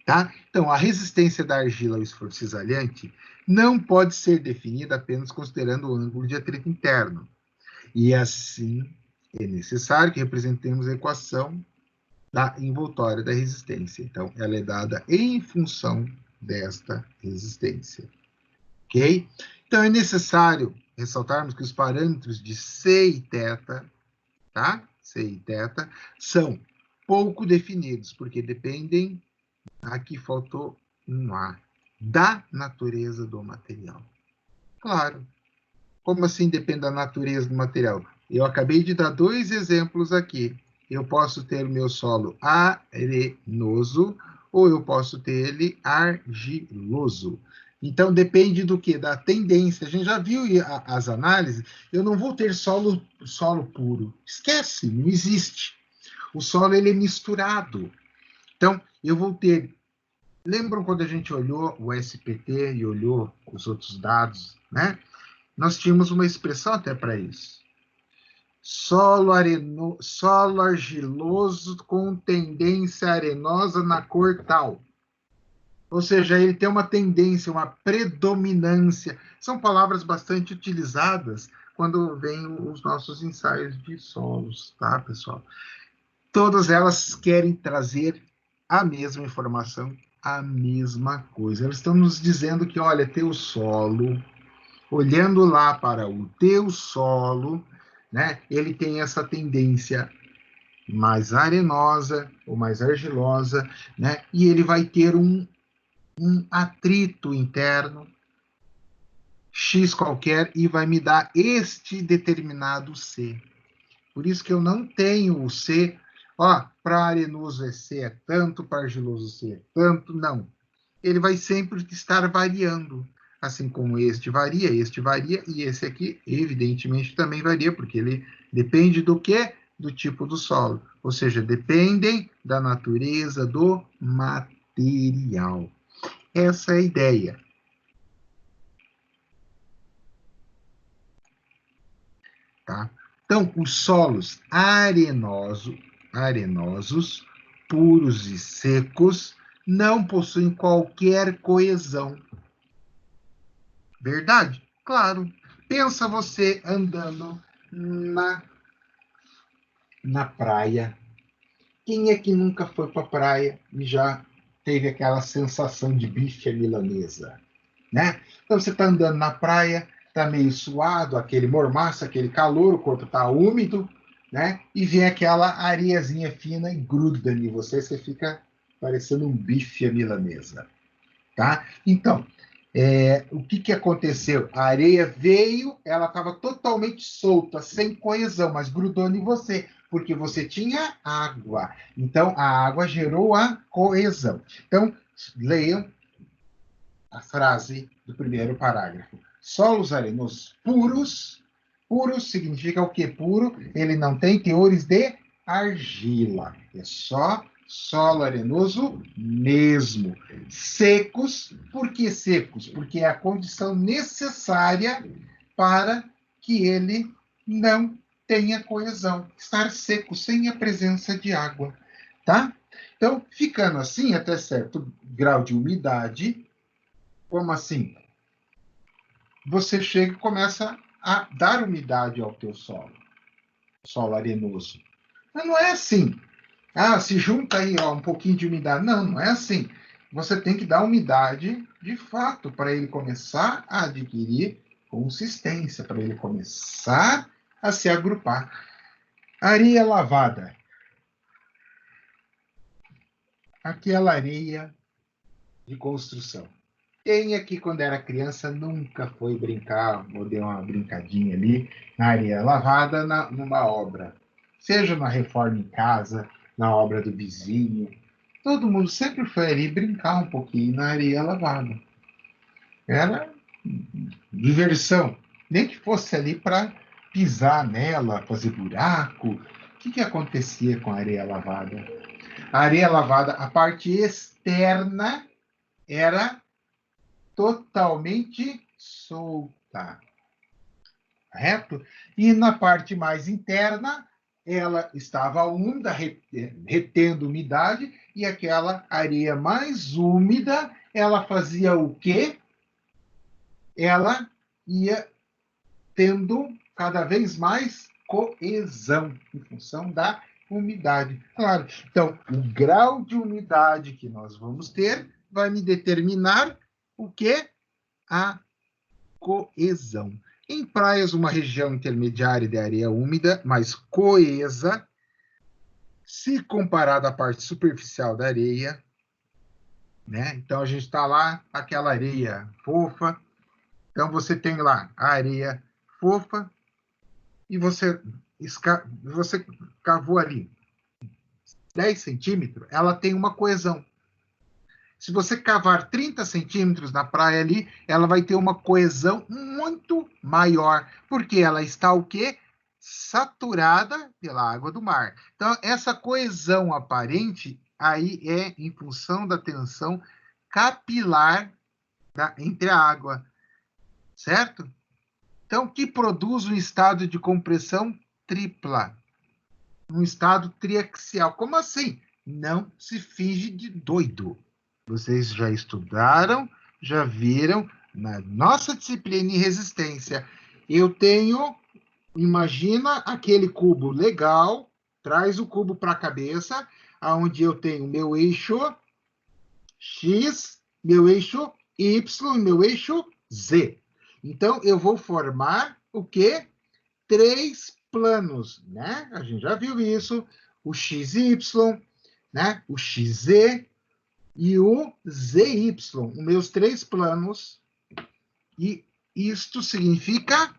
Tá? Então, a resistência da argila ao esforço cisalhante não pode ser definida apenas considerando o ângulo de atrito interno. E assim, é necessário que representemos a equação da envoltória da resistência. Então, ela é dada em função desta resistência. Ok? Então, é necessário ressaltarmos que os parâmetros de C e θ, tá? C e θ, são pouco definidos, porque dependem, aqui faltou um A, da natureza do material. Claro. Como assim depende da natureza do material? Eu acabei de dar 2 exemplos aqui. Eu posso ter o meu solo arenoso ou eu posso ter ele argiloso. Então, depende do que? Da tendência. A gente já viu as análises. Eu não vou ter solo puro. Esquece, não existe. O solo ele é misturado. Então, eu vou ter... Lembram quando a gente olhou o SPT e olhou os outros dados, né? Nós tínhamos uma expressão até para isso. Solo argiloso com tendência arenosa na cor tal. Ou seja, ele tem uma tendência, uma predominância. São palavras bastante utilizadas quando vêm os nossos ensaios de solos, tá, pessoal? Todas elas querem trazer a mesma informação, a mesma coisa. Elas estão nos dizendo que, olha, teu solo, olhando lá para o teu solo, né, ele tem essa tendência mais arenosa ou mais argilosa, né, e ele vai ter um atrito interno, X qualquer, e vai me dar este determinado C. Por isso que eu não tenho o C, ó, para arenoso é C é tanto, para argiloso C é tanto, não. Ele vai sempre estar variando. Assim como este varia, e esse aqui, evidentemente, também varia, porque ele depende do quê? Do tipo do solo. Ou seja, dependem da natureza do material. Essa é a ideia. Tá? Então, os solos arenosos, puros e secos, não possuem qualquer coesão. Verdade? Claro. Pensa você andando na praia. Quem é que nunca foi para a praia e já teve aquela sensação de bife à milanesa? Né? Então você está andando na praia, está meio suado, aquele mormaço, aquele calor, o corpo está úmido, né? E vem aquela areiazinha fina e gruda em você, você fica parecendo um bife à milanesa. Tá? Então, o que aconteceu? A areia veio, ela estava totalmente solta, sem coesão, mas grudou em você, porque você tinha água. Então, a água gerou a coesão. Então, leiam a frase do primeiro parágrafo. Solos arenosos puros, puros significa o que puro? Ele não tem teores de argila, é só solo arenoso mesmo. Secos, por que secos? Porque é a condição necessária para que ele não tenha coesão, estar seco, sem a presença de água, tá? Então, ficando assim, até certo grau de umidade, como assim? Você chega e começa a dar umidade ao teu solo arenoso. Mas não é assim. Ah, se junta aí ó, um pouquinho de umidade. Não, não é assim. Você tem que dar umidade de fato para ele começar a adquirir consistência, para ele começar a se agrupar. Areia lavada. aquela areia de construção. Quem aqui, quando era criança, nunca foi brincar, ou deu uma brincadinha ali na areia lavada numa obra? Seja na reforma em casa, na obra do vizinho. Todo mundo sempre foi ali brincar um pouquinho na areia lavada. Era diversão. Nem que fosse ali para pisar nela, fazer buraco. O que acontecia com a areia lavada? A areia lavada, a parte externa era totalmente solta, correto? E na parte mais interna, ela estava úmida, retendo umidade, e aquela areia mais úmida, ela fazia o quê? Ela ia tendo cada vez mais coesão, em função da umidade. Claro, então, o grau de umidade que nós vamos ter vai me determinar o que? A coesão. Em praias, uma região intermediária de areia úmida, mais coesa, se comparada à parte superficial da areia, né? Então, a gente está lá, aquela areia fofa. Então, você tem lá a areia fofa e você cavou ali 10 centímetros, ela tem uma coesão. Se você cavar 30 centímetros na praia ali, ela vai ter uma coesão muito maior, porque ela está o quê? Saturada pela água do mar. Então, essa coesão aparente aí é em função da tensão capilar entre a água, certo? Então, que produz um estado de compressão tripla, um estado triaxial. Como assim? Não se finge de doido. Vocês já estudaram, já viram na nossa disciplina em resistência. Eu tenho, imagina aquele cubo legal, traz o cubo para a cabeça, aonde eu tenho meu eixo X, meu eixo Y e meu eixo Z. Então, eu vou formar o quê? 3 planos, né? A gente já viu isso, o XY, né? O XZ e o ZY, os meus 3 planos, e isto significa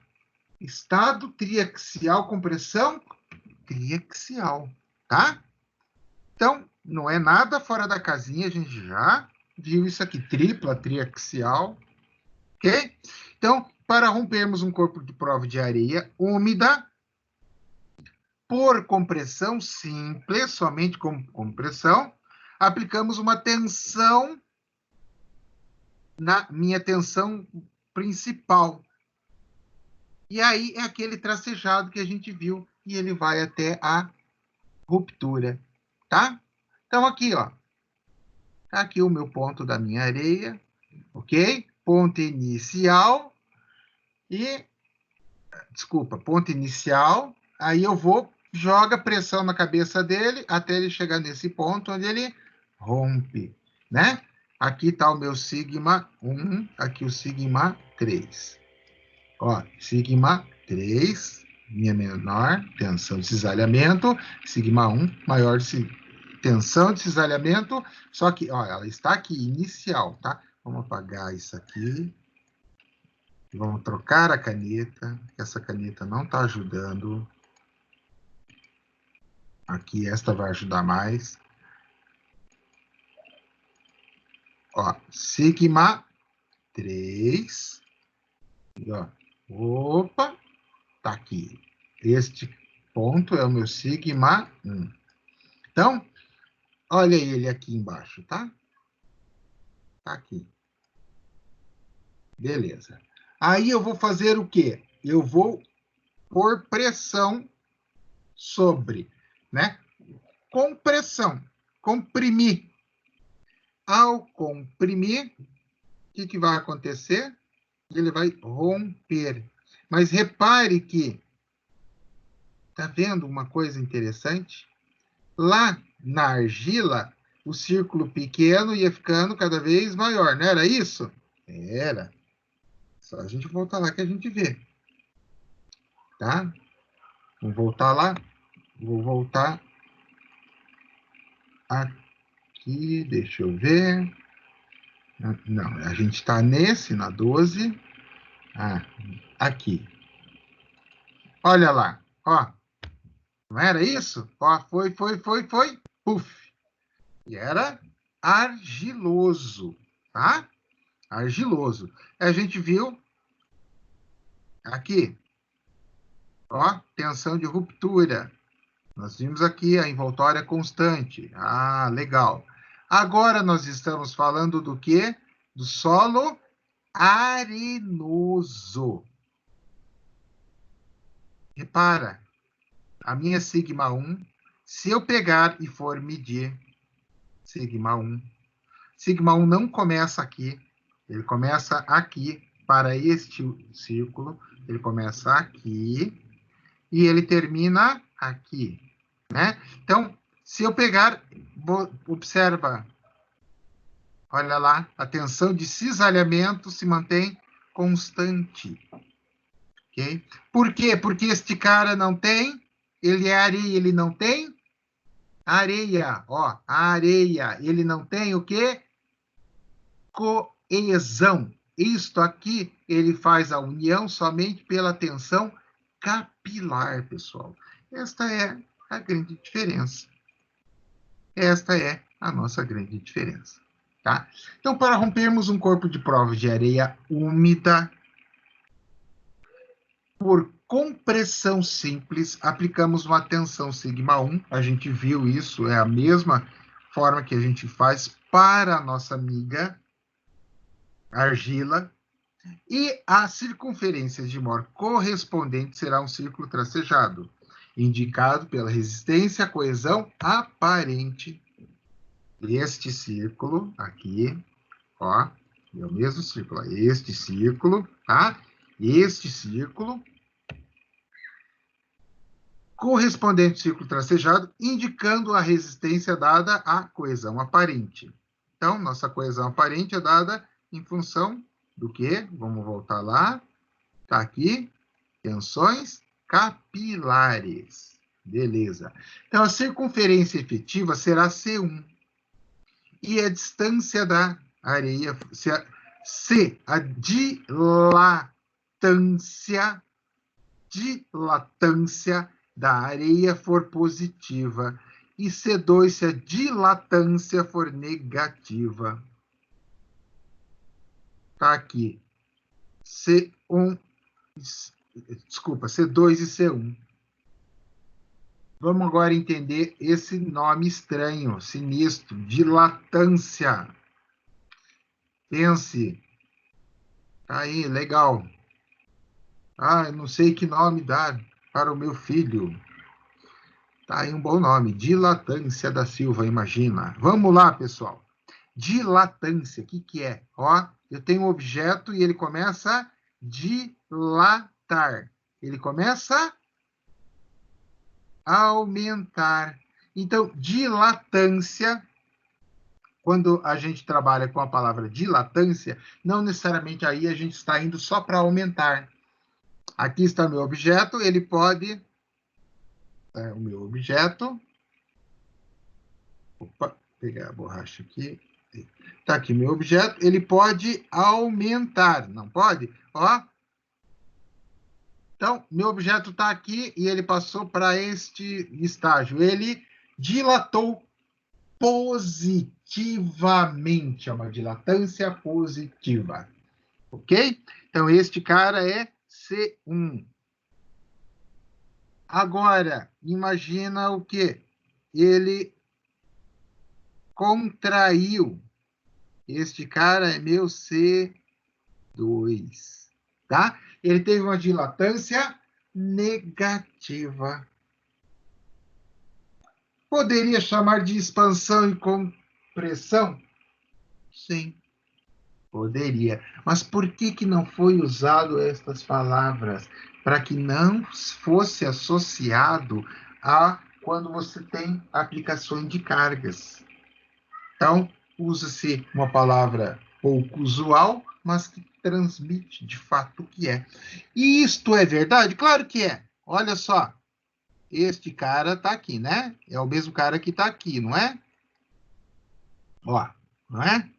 estado triaxial, compressão triaxial, tá? Então, não é nada fora da casinha, a gente já viu isso aqui, tripla triaxial, ok? Então, para rompermos um corpo de prova de areia úmida, por compressão simples, somente com compressão, aplicamos uma tensão na minha tensão principal. E aí é aquele tracejado que a gente viu e ele vai até a ruptura, tá? Então aqui, ó, tá aqui o meu ponto da minha areia, ok? Ponto inicial e, desculpa, ponto inicial, aí eu vou, joga pressão na cabeça dele até ele chegar nesse ponto onde ele rompe, né? Aqui está o meu sigma 1, aqui o sigma 3. Ó, sigma 3, minha menor tensão de cisalhamento, sigma 1, maior tensão de cisalhamento, só que, ó, ela está aqui, inicial, tá? Vamos apagar isso aqui. Vamos trocar a caneta, essa caneta não está ajudando. Aqui, esta vai ajudar mais. Ó, sigma 3. E, ó, opa, tá aqui. Este ponto é o meu sigma 1. Então, olha ele aqui embaixo, tá? Tá aqui. Beleza. Aí eu vou fazer o quê? Eu vou pôr pressão sobre, né? Compressão. Comprimir. Ao comprimir, o que vai acontecer? Ele vai romper. Mas repare que, tá vendo uma coisa interessante? Lá na argila, o círculo pequeno ia ficando cada vez maior, não era isso? Era. Só a gente voltar lá que a gente vê. Tá? Vamos voltar lá. Vou voltar aqui. aqui, deixa eu ver. Não, a gente está nesse, na 12. Ah, aqui. Olha lá, ó. Não era isso? Ó, foi. Puf. E era argiloso, tá? Argiloso. A gente viu aqui, ó, tensão de ruptura. Nós vimos aqui a envoltória constante. Ah, legal. Agora nós estamos falando do quê? Do solo arenoso. Repara, a minha sigma 1, se eu pegar e for medir sigma 1, sigma 1 não começa aqui, ele começa aqui para este círculo, ele começa aqui e ele termina aqui, né? Então, se eu pegar, observa, olha lá, a tensão de cisalhamento se mantém constante, ok? Por quê? Porque este cara não tem, ele é areia, ele não tem areia, ó, areia, ele não tem o quê? Coesão. Isto aqui, ele faz a união somente pela tensão capilar, pessoal. Esta é a grande diferença. Esta é a nossa grande diferença. Tá? Então, para rompermos um corpo de prova de areia úmida, por compressão simples, aplicamos uma tensão sigma 1. A gente viu isso, é a mesma forma que a gente faz para a nossa amiga argila. E a circunferência de Mohr correspondente será um círculo tracejado, indicado pela resistência à coesão aparente. Este círculo aqui, ó, é o mesmo círculo, este círculo, tá? Este círculo correspondente ao círculo tracejado, indicando a resistência dada à coesão aparente. Então, nossa coesão aparente é dada em função do quê? Vamos voltar lá. Está aqui, tensões capilares. Beleza. Então, a circunferência efetiva será C1. E a distância da areia, se a dilatância da areia for positiva e C2 se a dilatância for negativa. Tá aqui. C1, desculpa, C2 e C1. Vamos agora entender esse nome estranho, sinistro, dilatância. Pense. Aí, legal. Ah, eu não sei que nome dar para o meu filho. Tá aí um bom nome, dilatância da Silva, imagina. Vamos lá, pessoal. Dilatância, o que é? Ó, eu tenho um objeto e ele começa a dilatar. Ele começa a aumentar. Então, dilatância, quando a gente trabalha com a palavra dilatância, não necessariamente aí a gente está indo só para aumentar. Aqui está meu objeto, ele pode... o meu objeto... Opa, pegar a borracha aqui. Está aqui meu objeto, ele pode aumentar, não pode? Ó. Então, meu objeto está aqui e ele passou para este estágio. Ele dilatou positivamente, é uma dilatância positiva. Ok? Então, este cara é C1. Agora, imagina o quê? Ele contraiu. Este cara é meu C2, tá? Ele teve uma dilatância negativa. Poderia chamar de expansão e compressão? Sim, poderia. Mas por que não foi usado estas palavras? Para que não fosse associado a quando você tem aplicações de cargas. Então, usa-se uma palavra pouco usual, mas que transmite de fato o que é. E isto é verdade? Claro que é. Olha só, este cara está aqui, né? É o mesmo cara que está aqui, não é? Ó, não é?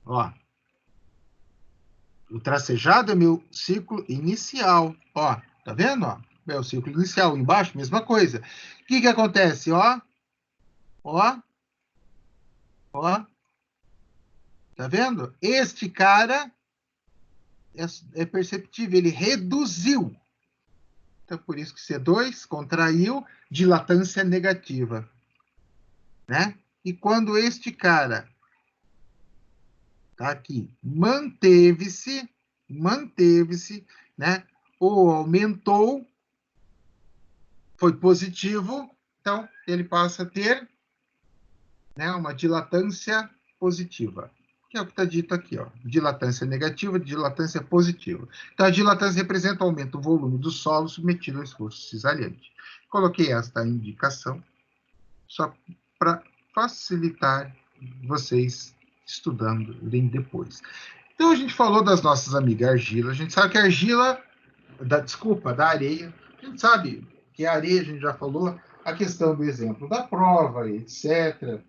Ó, o tracejado é meu ciclo inicial. Ó, tá vendo? Ó, meu ciclo inicial. Embaixo, mesma coisa. O que que acontece? Ó, ó, ó. Tá vendo? Este cara é perceptível, ele reduziu. Então, por isso que C2 contraiu, dilatância negativa, né? E quando este cara, tá aqui, manteve-se, né? Ou aumentou, foi positivo, então ele passa a ter, né, uma dilatância positiva, que é o que está dito aqui, ó, dilatância negativa, dilatância positiva. Então, a dilatância representa o aumento do volume do solo submetido ao esforço cisalhante. Coloquei esta indicação só para facilitar vocês estudando depois. Então, a gente falou das nossas amigas argila, a gente sabe que a argila, da areia, a gente sabe que a areia, a gente já falou, a questão do exemplo da prova, etc.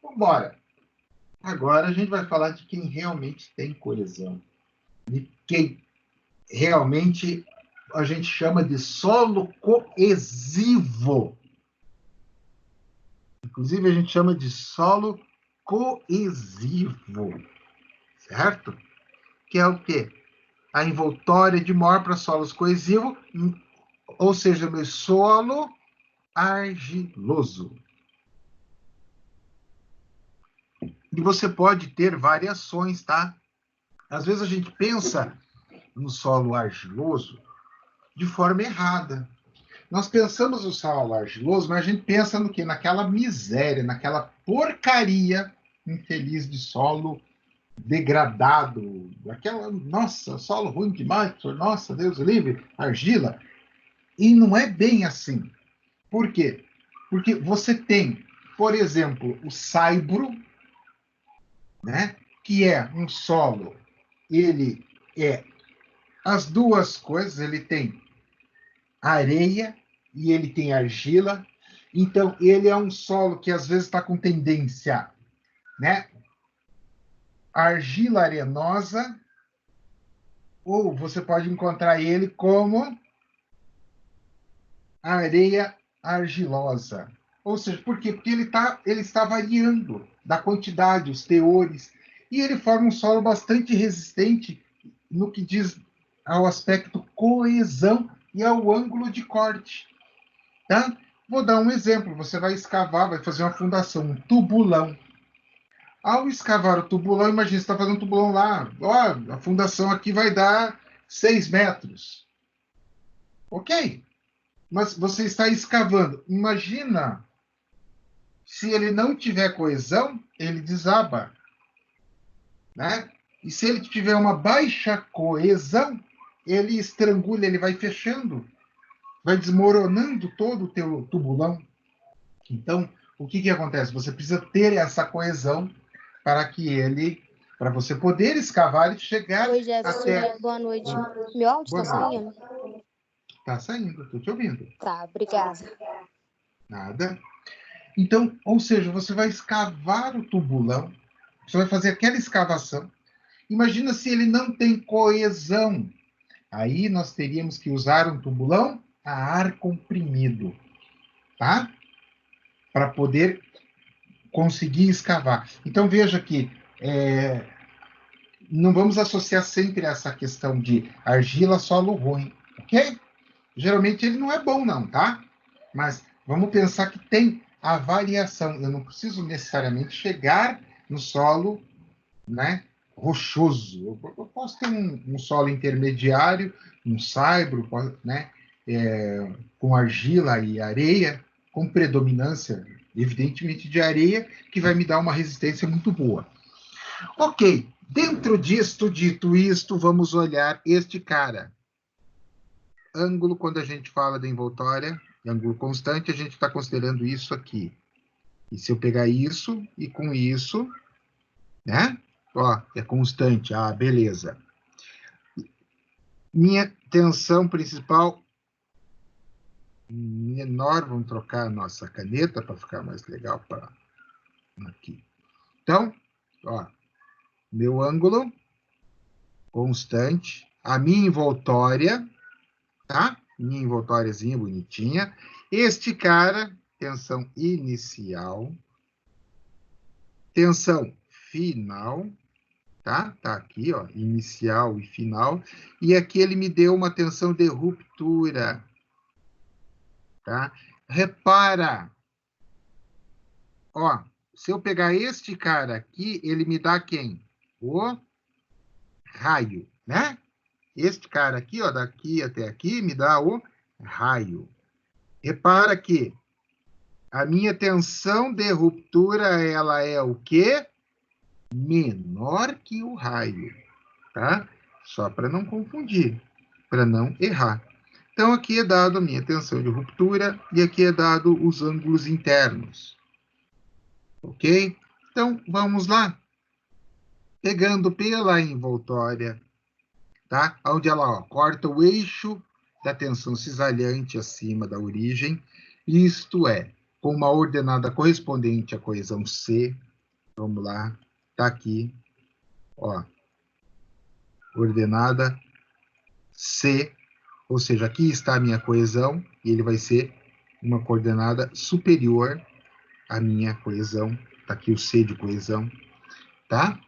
Vambora. Agora a gente vai falar de quem realmente tem coesão. De quem realmente a gente chama de solo coesivo. Inclusive, a gente chama de solo coesivo. Certo? Que é o quê? A envoltória de Moore para solos coesivos, ou seja, meu solo argiloso. E você pode ter variações, tá? Às vezes a gente pensa no solo argiloso de forma errada. Nós pensamos no solo argiloso, mas a gente pensa no quê? Naquela miséria, naquela porcaria infeliz de solo degradado, aquela, nossa, solo ruim demais, nossa, Deus livre, argila. E não é bem assim. Por quê? Porque você tem, por exemplo, o saibro, né, que é um solo, ele é as duas coisas, ele tem areia e ele tem argila. Então, ele é um solo que às vezes está com tendência, né? Argila arenosa, ou você pode encontrar ele como areia argilosa. Ou seja, por quê? Porque ele está variando da quantidade, os teores, e ele forma um solo bastante resistente no que diz ao aspecto coesão e ao ângulo de corte. Tá? Vou dar um exemplo. Você vai escavar, vai fazer uma fundação, um tubulão. Ao escavar o tubulão, imagina, você está fazendo um tubulão lá. Ó, a fundação aqui vai dar 6 metros. Ok. Mas você está escavando. Imagina se ele não tiver coesão, ele desaba. Né? E se ele tiver uma baixa coesão, ele estrangulha, ele vai fechando, vai desmoronando todo o teu tubulão. Então, o que acontece? Você precisa ter essa coesão para você poder escavar e chegar Oi, Jefferson, até... boa noite. Meu áudio está saindo? Está saindo, estou te ouvindo. Tá, obrigada. Nada. Então, ou seja, você vai escavar o tubulão, você vai fazer aquela escavação. Imagina se ele não tem coesão. Aí nós teríamos que usar um tubulão a ar comprimido, tá? Para poder conseguir escavar. Então veja que não vamos associar sempre essa questão de argila solo ruim, ok? Geralmente ele não é bom não, tá? Mas vamos pensar que tem a variação. Eu não preciso necessariamente chegar no solo, né, rochoso. Eu posso ter um solo intermediário, um saibro, né, com argila e areia, com predominância, evidentemente, de areia, que vai me dar uma resistência muito boa. Ok, dentro disto, dito isto, vamos olhar este cara. Ângulo, quando a gente fala da envoltória, ângulo constante, a gente está considerando isso aqui. E se eu pegar isso e com isso, né? Ó, é constante. Ah, beleza. Minha tensão principal menor, vamos trocar a nossa caneta para ficar mais legal para aqui. Então, ó, meu ângulo constante, a minha envoltória, tá? Minha envoltóriazinha bonitinha. Este cara, tensão inicial, tensão final, tá? Tá aqui, ó, inicial e final. E aqui ele me deu uma tensão de ruptura, tá? Repara, ó, se eu pegar este cara aqui, ele me dá quem? O raio, né? Este cara aqui, ó, daqui até aqui, me dá o raio. Repara que a minha tensão de ruptura, ela é o quê? Menor que o raio, tá? Só para não confundir, para não errar. Então, aqui é dado a minha tensão de ruptura e aqui é dado os ângulos internos. Ok? Então, vamos lá. Pegando pela envoltória, tá? Onde ela ó, corta o eixo da tensão cisalhante acima da origem, isto é, com uma ordenada correspondente à coesão C. Vamos lá, tá aqui, ó, ordenada C, ou seja, aqui está a minha coesão, e ele vai ser uma coordenada superior à minha coesão, tá aqui o C de coesão, tá?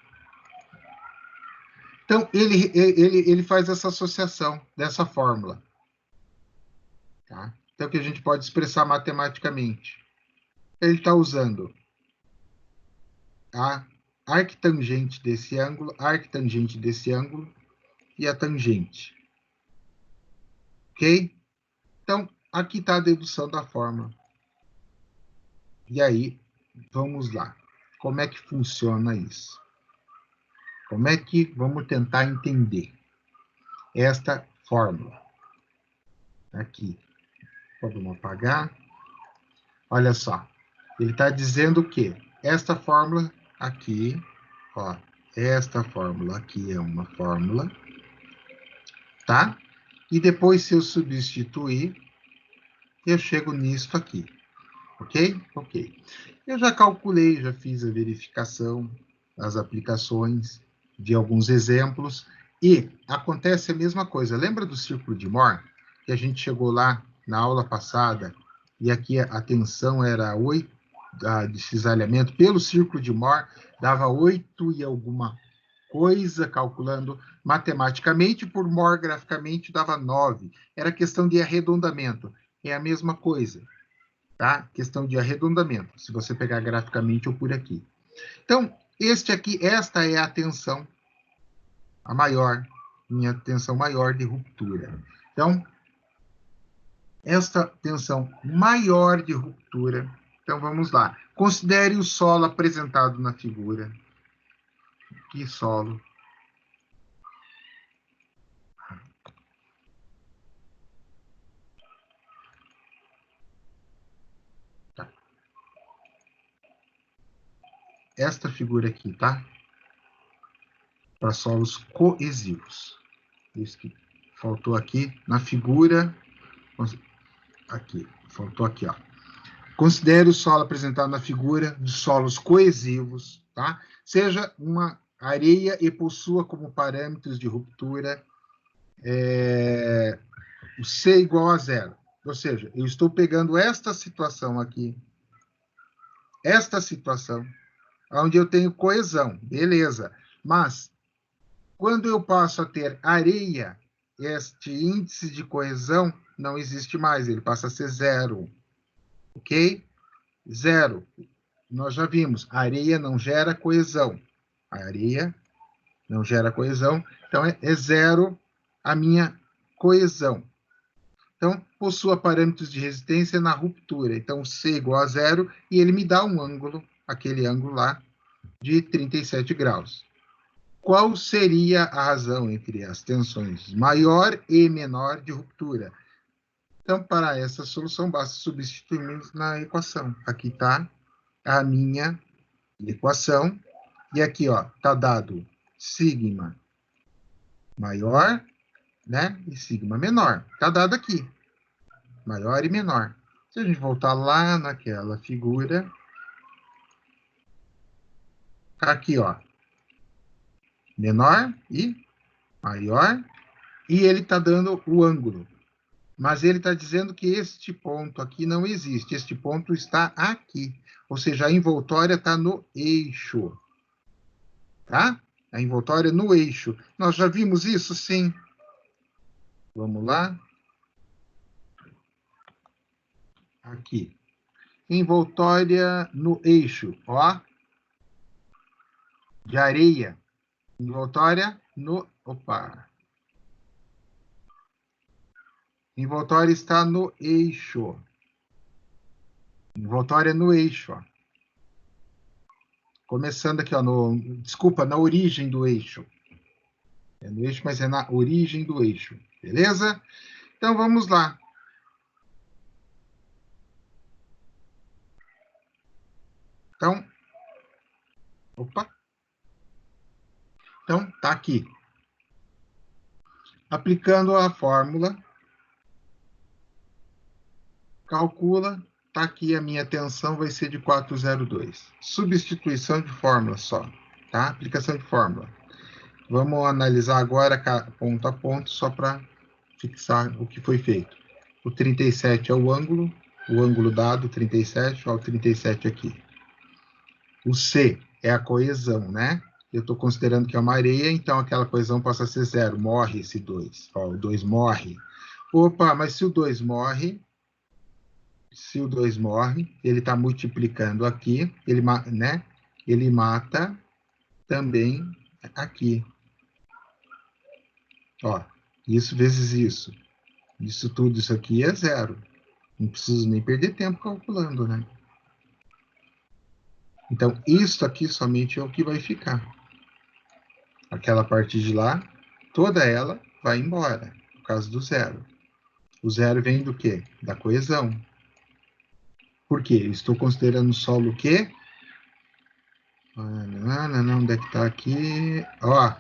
Então, ele faz essa associação dessa fórmula. Tá? Então, que a gente pode expressar matematicamente. Ele está usando a arctangente desse ângulo, a arctangente desse ângulo e a tangente. Ok? Então, aqui está a dedução da fórmula. E aí, vamos lá. Como é que funciona isso? Como é que vamos tentar entender esta fórmula? Aqui. Vamos apagar. Olha só. Ele está dizendo que esta fórmula aqui, ó, esta fórmula aqui é uma fórmula, tá? E depois, se eu substituir, eu chego nisso aqui. Ok? Ok. Eu já calculei, já fiz a verificação das aplicações de alguns exemplos e acontece a mesma coisa. Lembra do círculo de Mohr? Que a gente chegou lá na aula passada e aqui a tensão era 8 de cisalhamento pelo círculo de Mohr, dava 8 e alguma coisa, calculando matematicamente, por Mohr graficamente dava 9. Era questão de arredondamento. É a mesma coisa. Tá? Questão de arredondamento, se você pegar graficamente ou por aqui. Então, esta é a tensão, a maior, minha tensão maior de ruptura. Então, esta tensão maior de ruptura, então vamos lá. Considere o solo apresentado na figura. Que solo? Tá. Esta figura aqui, tá? Para solos coesivos. Isso que faltou aqui na figura. Aqui, faltou aqui, ó. Considere o solo apresentado na figura de solos coesivos, tá? Seja uma areia e possua como parâmetros de ruptura o C igual a zero. Ou seja, eu estou pegando esta situação aqui, onde eu tenho coesão, beleza. Mas, quando eu passo a ter areia, este índice de coesão não existe mais, ele passa a ser zero. Ok? Zero. Nós já vimos, a areia não gera coesão. A areia não gera coesão, então é zero a minha coesão. Então, possua parâmetros de resistência na ruptura. Então, C igual a zero, e ele me dá um ângulo, aquele ângulo lá, de 37 graus. Qual seria a razão entre as tensões maior e menor de ruptura? Então, para essa solução, basta substituirmos na equação. Aqui está a minha equação. E aqui, ó, está dado sigma maior, né? E sigma menor. Está dado aqui. Maior e menor. Se a gente voltar lá naquela figura, Tá aqui, ó. Menor e maior. E ele está dando o ângulo. Mas ele está dizendo que este ponto aqui não existe. Este ponto está aqui. Ou seja, a envoltória está no eixo. Tá? A envoltória no eixo. Nós já vimos isso? Sim. Vamos lá. Aqui. Envoltória no eixo. Ó. De areia. Envoltória no... Opa. Envoltória está no eixo. Envoltória no eixo, ó. Começando aqui, ó, desculpa, na origem do eixo. É no eixo, mas é na origem do eixo. Beleza? Então, vamos lá. Então, opa. Então, tá aqui. Aplicando a fórmula, calcula, tá aqui a minha tensão vai ser de 402. Substituição de fórmula só, tá? Aplicação de fórmula. Vamos analisar agora ponto a ponto, só para fixar o que foi feito. O 37 é o ângulo dado, 37, ó, o 37 aqui. O C é a coesão, né? Eu estou considerando que é uma areia, então aquela coesão passa a ser zero. Morre esse 2. Ó, o 2 morre. Opa, mas se o 2 morre, ele está multiplicando aqui, né? Ele mata também aqui. Ó, isso vezes isso. Isso tudo, isso aqui é zero. Não preciso nem perder tempo calculando, né? Então, isso aqui somente é o que vai ficar. Aquela parte de lá, toda ela vai embora, por causa do zero. O zero vem do quê? Da coesão. Por quê? Eu estou considerando o solo o quê? Onde é que está aqui? Ó,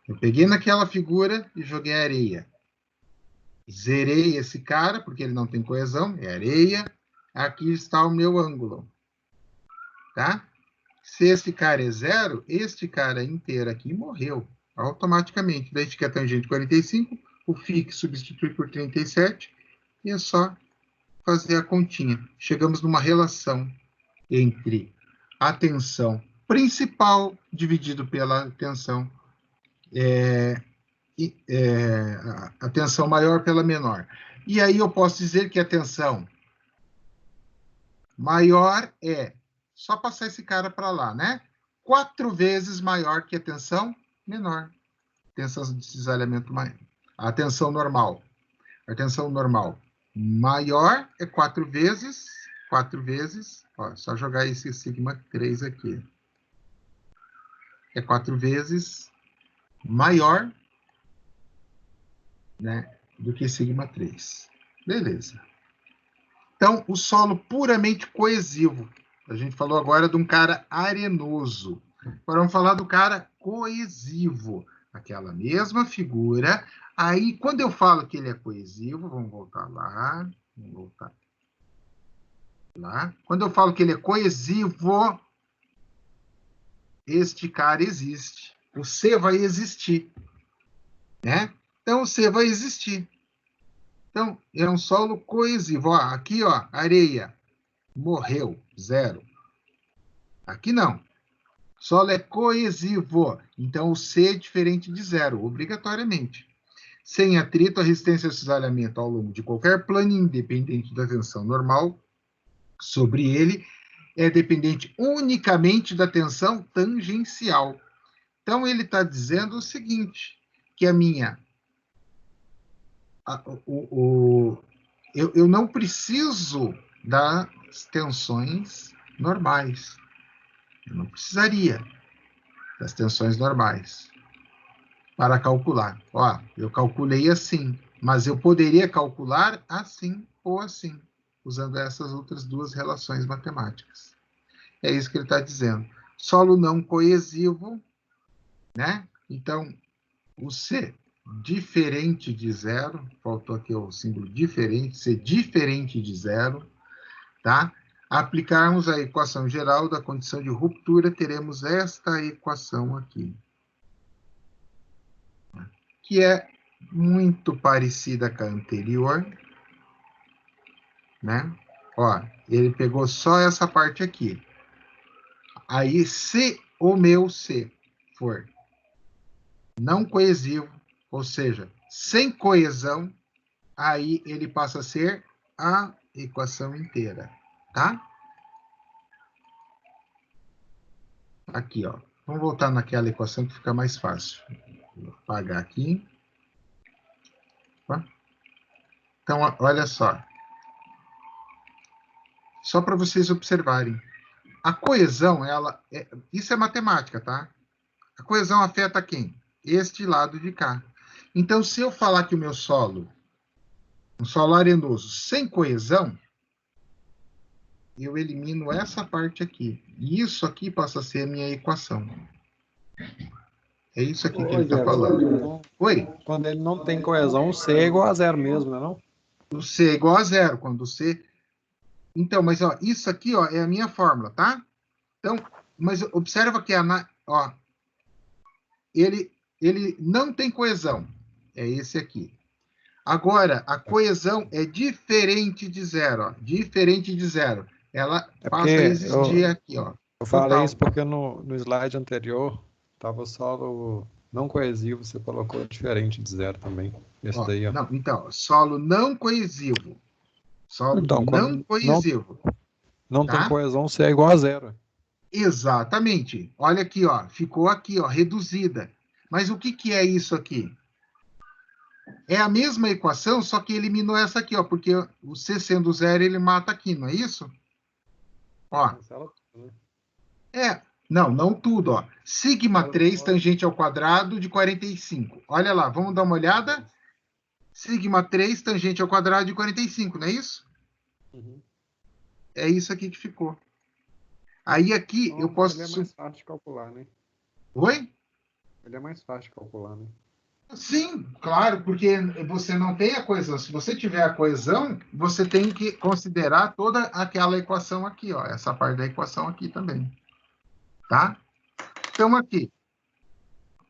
eu peguei naquela figura e joguei areia. Zerei esse cara, porque ele não tem coesão, é areia. Aqui está o meu ângulo. Tá? Se esse cara é zero, este cara inteiro aqui morreu automaticamente. Daí fica a tangente 45, o φ substitui por 37, e é só fazer a continha. Chegamos numa relação entre a tensão principal dividido pela tensão, a tensão maior pela menor. E aí eu posso dizer que a tensão maior é, só passar esse cara para lá, né? 4 vezes maior que a tensão menor. Tensão de cisalhamento maior. A tensão normal. A tensão normal maior é 4 vezes, ó, só jogar esse sigma 3 aqui. É 4 vezes maior, né, do que sigma 3. Beleza. Então, o solo puramente coesivo. A gente falou agora de um cara arenoso. Agora vamos falar do cara coesivo. Aquela mesma figura. Aí, quando eu falo que ele é coesivo, vamos voltar lá. Quando eu falo que ele é coesivo, este cara existe. O C vai existir, né? Então, o C vai existir. Então, é um solo coesivo. Ó, aqui, ó, areia. Morreu, zero. Aqui não. Solo é coesivo. Então, o C é diferente de zero, obrigatoriamente. Sem atrito, a resistência ao cisalhamento ao longo de qualquer plano, independente da tensão normal sobre ele, é dependente unicamente da tensão tangencial. Então, ele está dizendo o seguinte, que eu não preciso das tensões normais. Eu não precisaria das tensões normais para calcular. Ó, eu calculei assim, mas eu poderia calcular assim ou assim, usando essas outras duas relações matemáticas. É isso que ele está dizendo. Solo não coesivo, né? Então, o C diferente de zero, faltou aqui o símbolo diferente, C diferente de zero, tá? aplicarmos a equação geral da condição de ruptura, teremos esta equação aqui, que é muito parecida com a anterior, né? Ó, ele pegou só essa parte aqui. Aí, se o meu C for não coesivo, ou seja, sem coesão, aí ele passa a ser a equação inteira, tá? Aqui, ó. Vamos voltar naquela equação que fica mais fácil. Vou apagar aqui. Tá? Então, olha só. Só para vocês observarem. A coesão, isso é matemática, tá? A coesão afeta quem? Este lado de cá. Então, se eu falar que o meu solo, um solo arenoso sem coesão, eu elimino essa parte aqui. E isso aqui passa a ser a minha equação. É isso aqui que ele está falando. Então, Oi? quando ele não tem coesão, o C é igual a zero mesmo, não é? O C é igual a zero. Quando o C... Então, mas ó, isso aqui ó, é a minha fórmula, tá? Então, mas observa que ó, ele não tem coesão. É esse aqui. Agora, a coesão é diferente de zero. Ó, diferente de zero. Ela passa a existir aqui. Ó. Eu falei isso porque no slide anterior estava solo não coesivo, você colocou diferente de zero também. Esse ó, daí, ó. Não, então, solo não coesivo. Solo Então, não coesivo. Não tá? tem coesão, C é igual a zero. Exatamente. Olha aqui, ó, ficou aqui, ó, reduzida. Mas o que é isso aqui? É a mesma equação, só que eliminou essa aqui, ó, porque o C sendo zero, ele mata aqui, não é isso? Ó. Não tudo, ó. Sigma 3 tangente ao quadrado de 45. Olha lá, vamos dar uma olhada? Sigma 3 tangente ao quadrado de 45, não é isso? Uhum. É isso aqui que ficou. Aí aqui eu posso... Ele é mais fácil de calcular, né? Oi? Ele é mais fácil de calcular, né? Sim, claro, porque você não tem a coesão. Se você tiver a coesão, você tem que considerar toda aquela equação aqui, ó. Essa parte da equação aqui também. Tá? Então, aqui.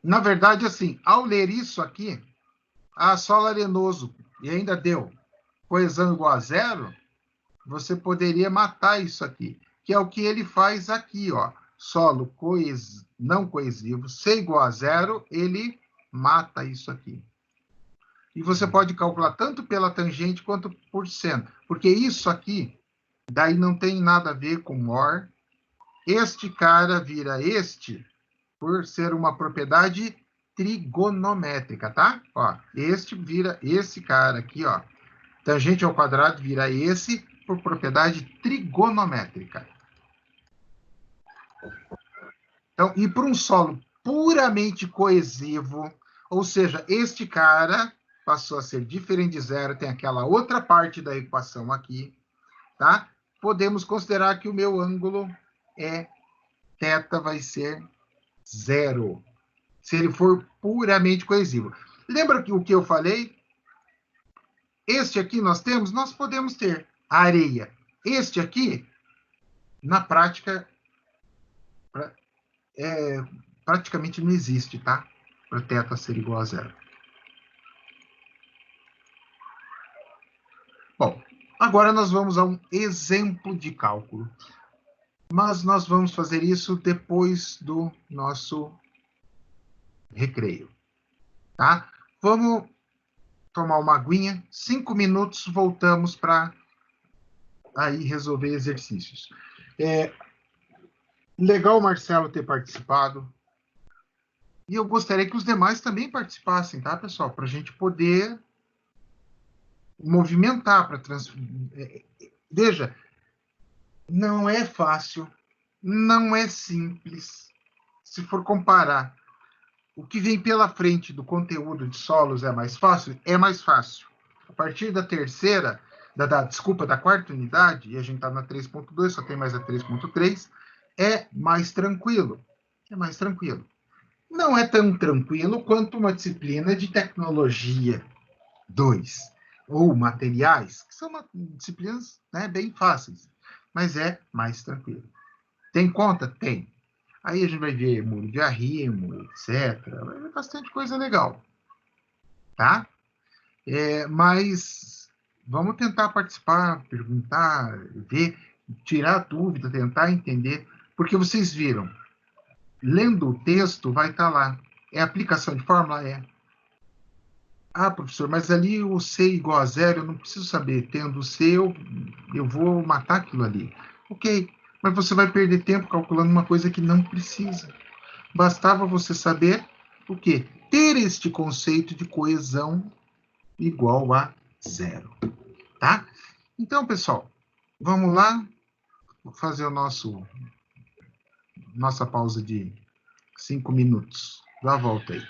Na verdade, assim, ao ler isso aqui, solo arenoso, e ainda deu coesão igual a zero, você poderia matar isso aqui, que é o que ele faz aqui, ó. Solo não coesivo, C igual a zero, ele mata isso aqui. E você pode calcular tanto pela tangente quanto por seno, porque isso aqui, daí não tem nada a ver com OR. Este cara vira este por ser uma propriedade trigonométrica, tá? Ó, este vira esse cara aqui, ó. Tangente ao quadrado vira esse por propriedade trigonométrica. Então, e para um solo puramente coesivo, ou seja, este cara passou a ser diferente de zero, tem aquela outra parte da equação aqui, tá? Podemos considerar que o meu ângulo θ vai ser zero, se ele for puramente coesivo. Lembra que o que eu falei? Este aqui nós podemos ter areia. Este aqui, na prática, praticamente não existe, tá? Para θ ser igual a zero. Bom, agora nós vamos a um exemplo de cálculo. Mas nós vamos fazer isso depois do nosso recreio. Tá? Vamos tomar uma aguinha, 5 minutos, voltamos para aí resolver exercícios. Legal o Marcelo ter participado. E eu gostaria que os demais também participassem, tá, pessoal? Para a gente poder movimentar, Veja, não é fácil, não é simples. Se for comparar o que vem pela frente do conteúdo de solos é mais fácil? É mais fácil. A partir da terceira, da quarta unidade, e a gente está na 3.2, só tem mais a 3.3, é mais tranquilo. É mais tranquilo. Não é tão tranquilo quanto uma disciplina de tecnologia 2, ou materiais, que são disciplinas, né, bem fáceis. mas é mais tranquilo. Tem conta? Tem. Aí a gente vai ver muro de arrimo, etc. Vai ver bastante coisa legal. Tá? Mas vamos tentar participar, perguntar, ver, tirar dúvida, tentar entender, porque vocês viram, lendo o texto vai estar lá. É aplicação de fórmula? É. Ah, professor, mas ali o C igual a zero, eu não preciso saber. Tendo o C, eu vou matar aquilo ali. Ok, mas você vai perder tempo calculando uma coisa que não precisa. Bastava você saber o quê? Ter este conceito de coesão igual a zero. Tá? Então, pessoal, vamos lá. Vou fazer nossa pausa de 5 minutos. Já volto aí.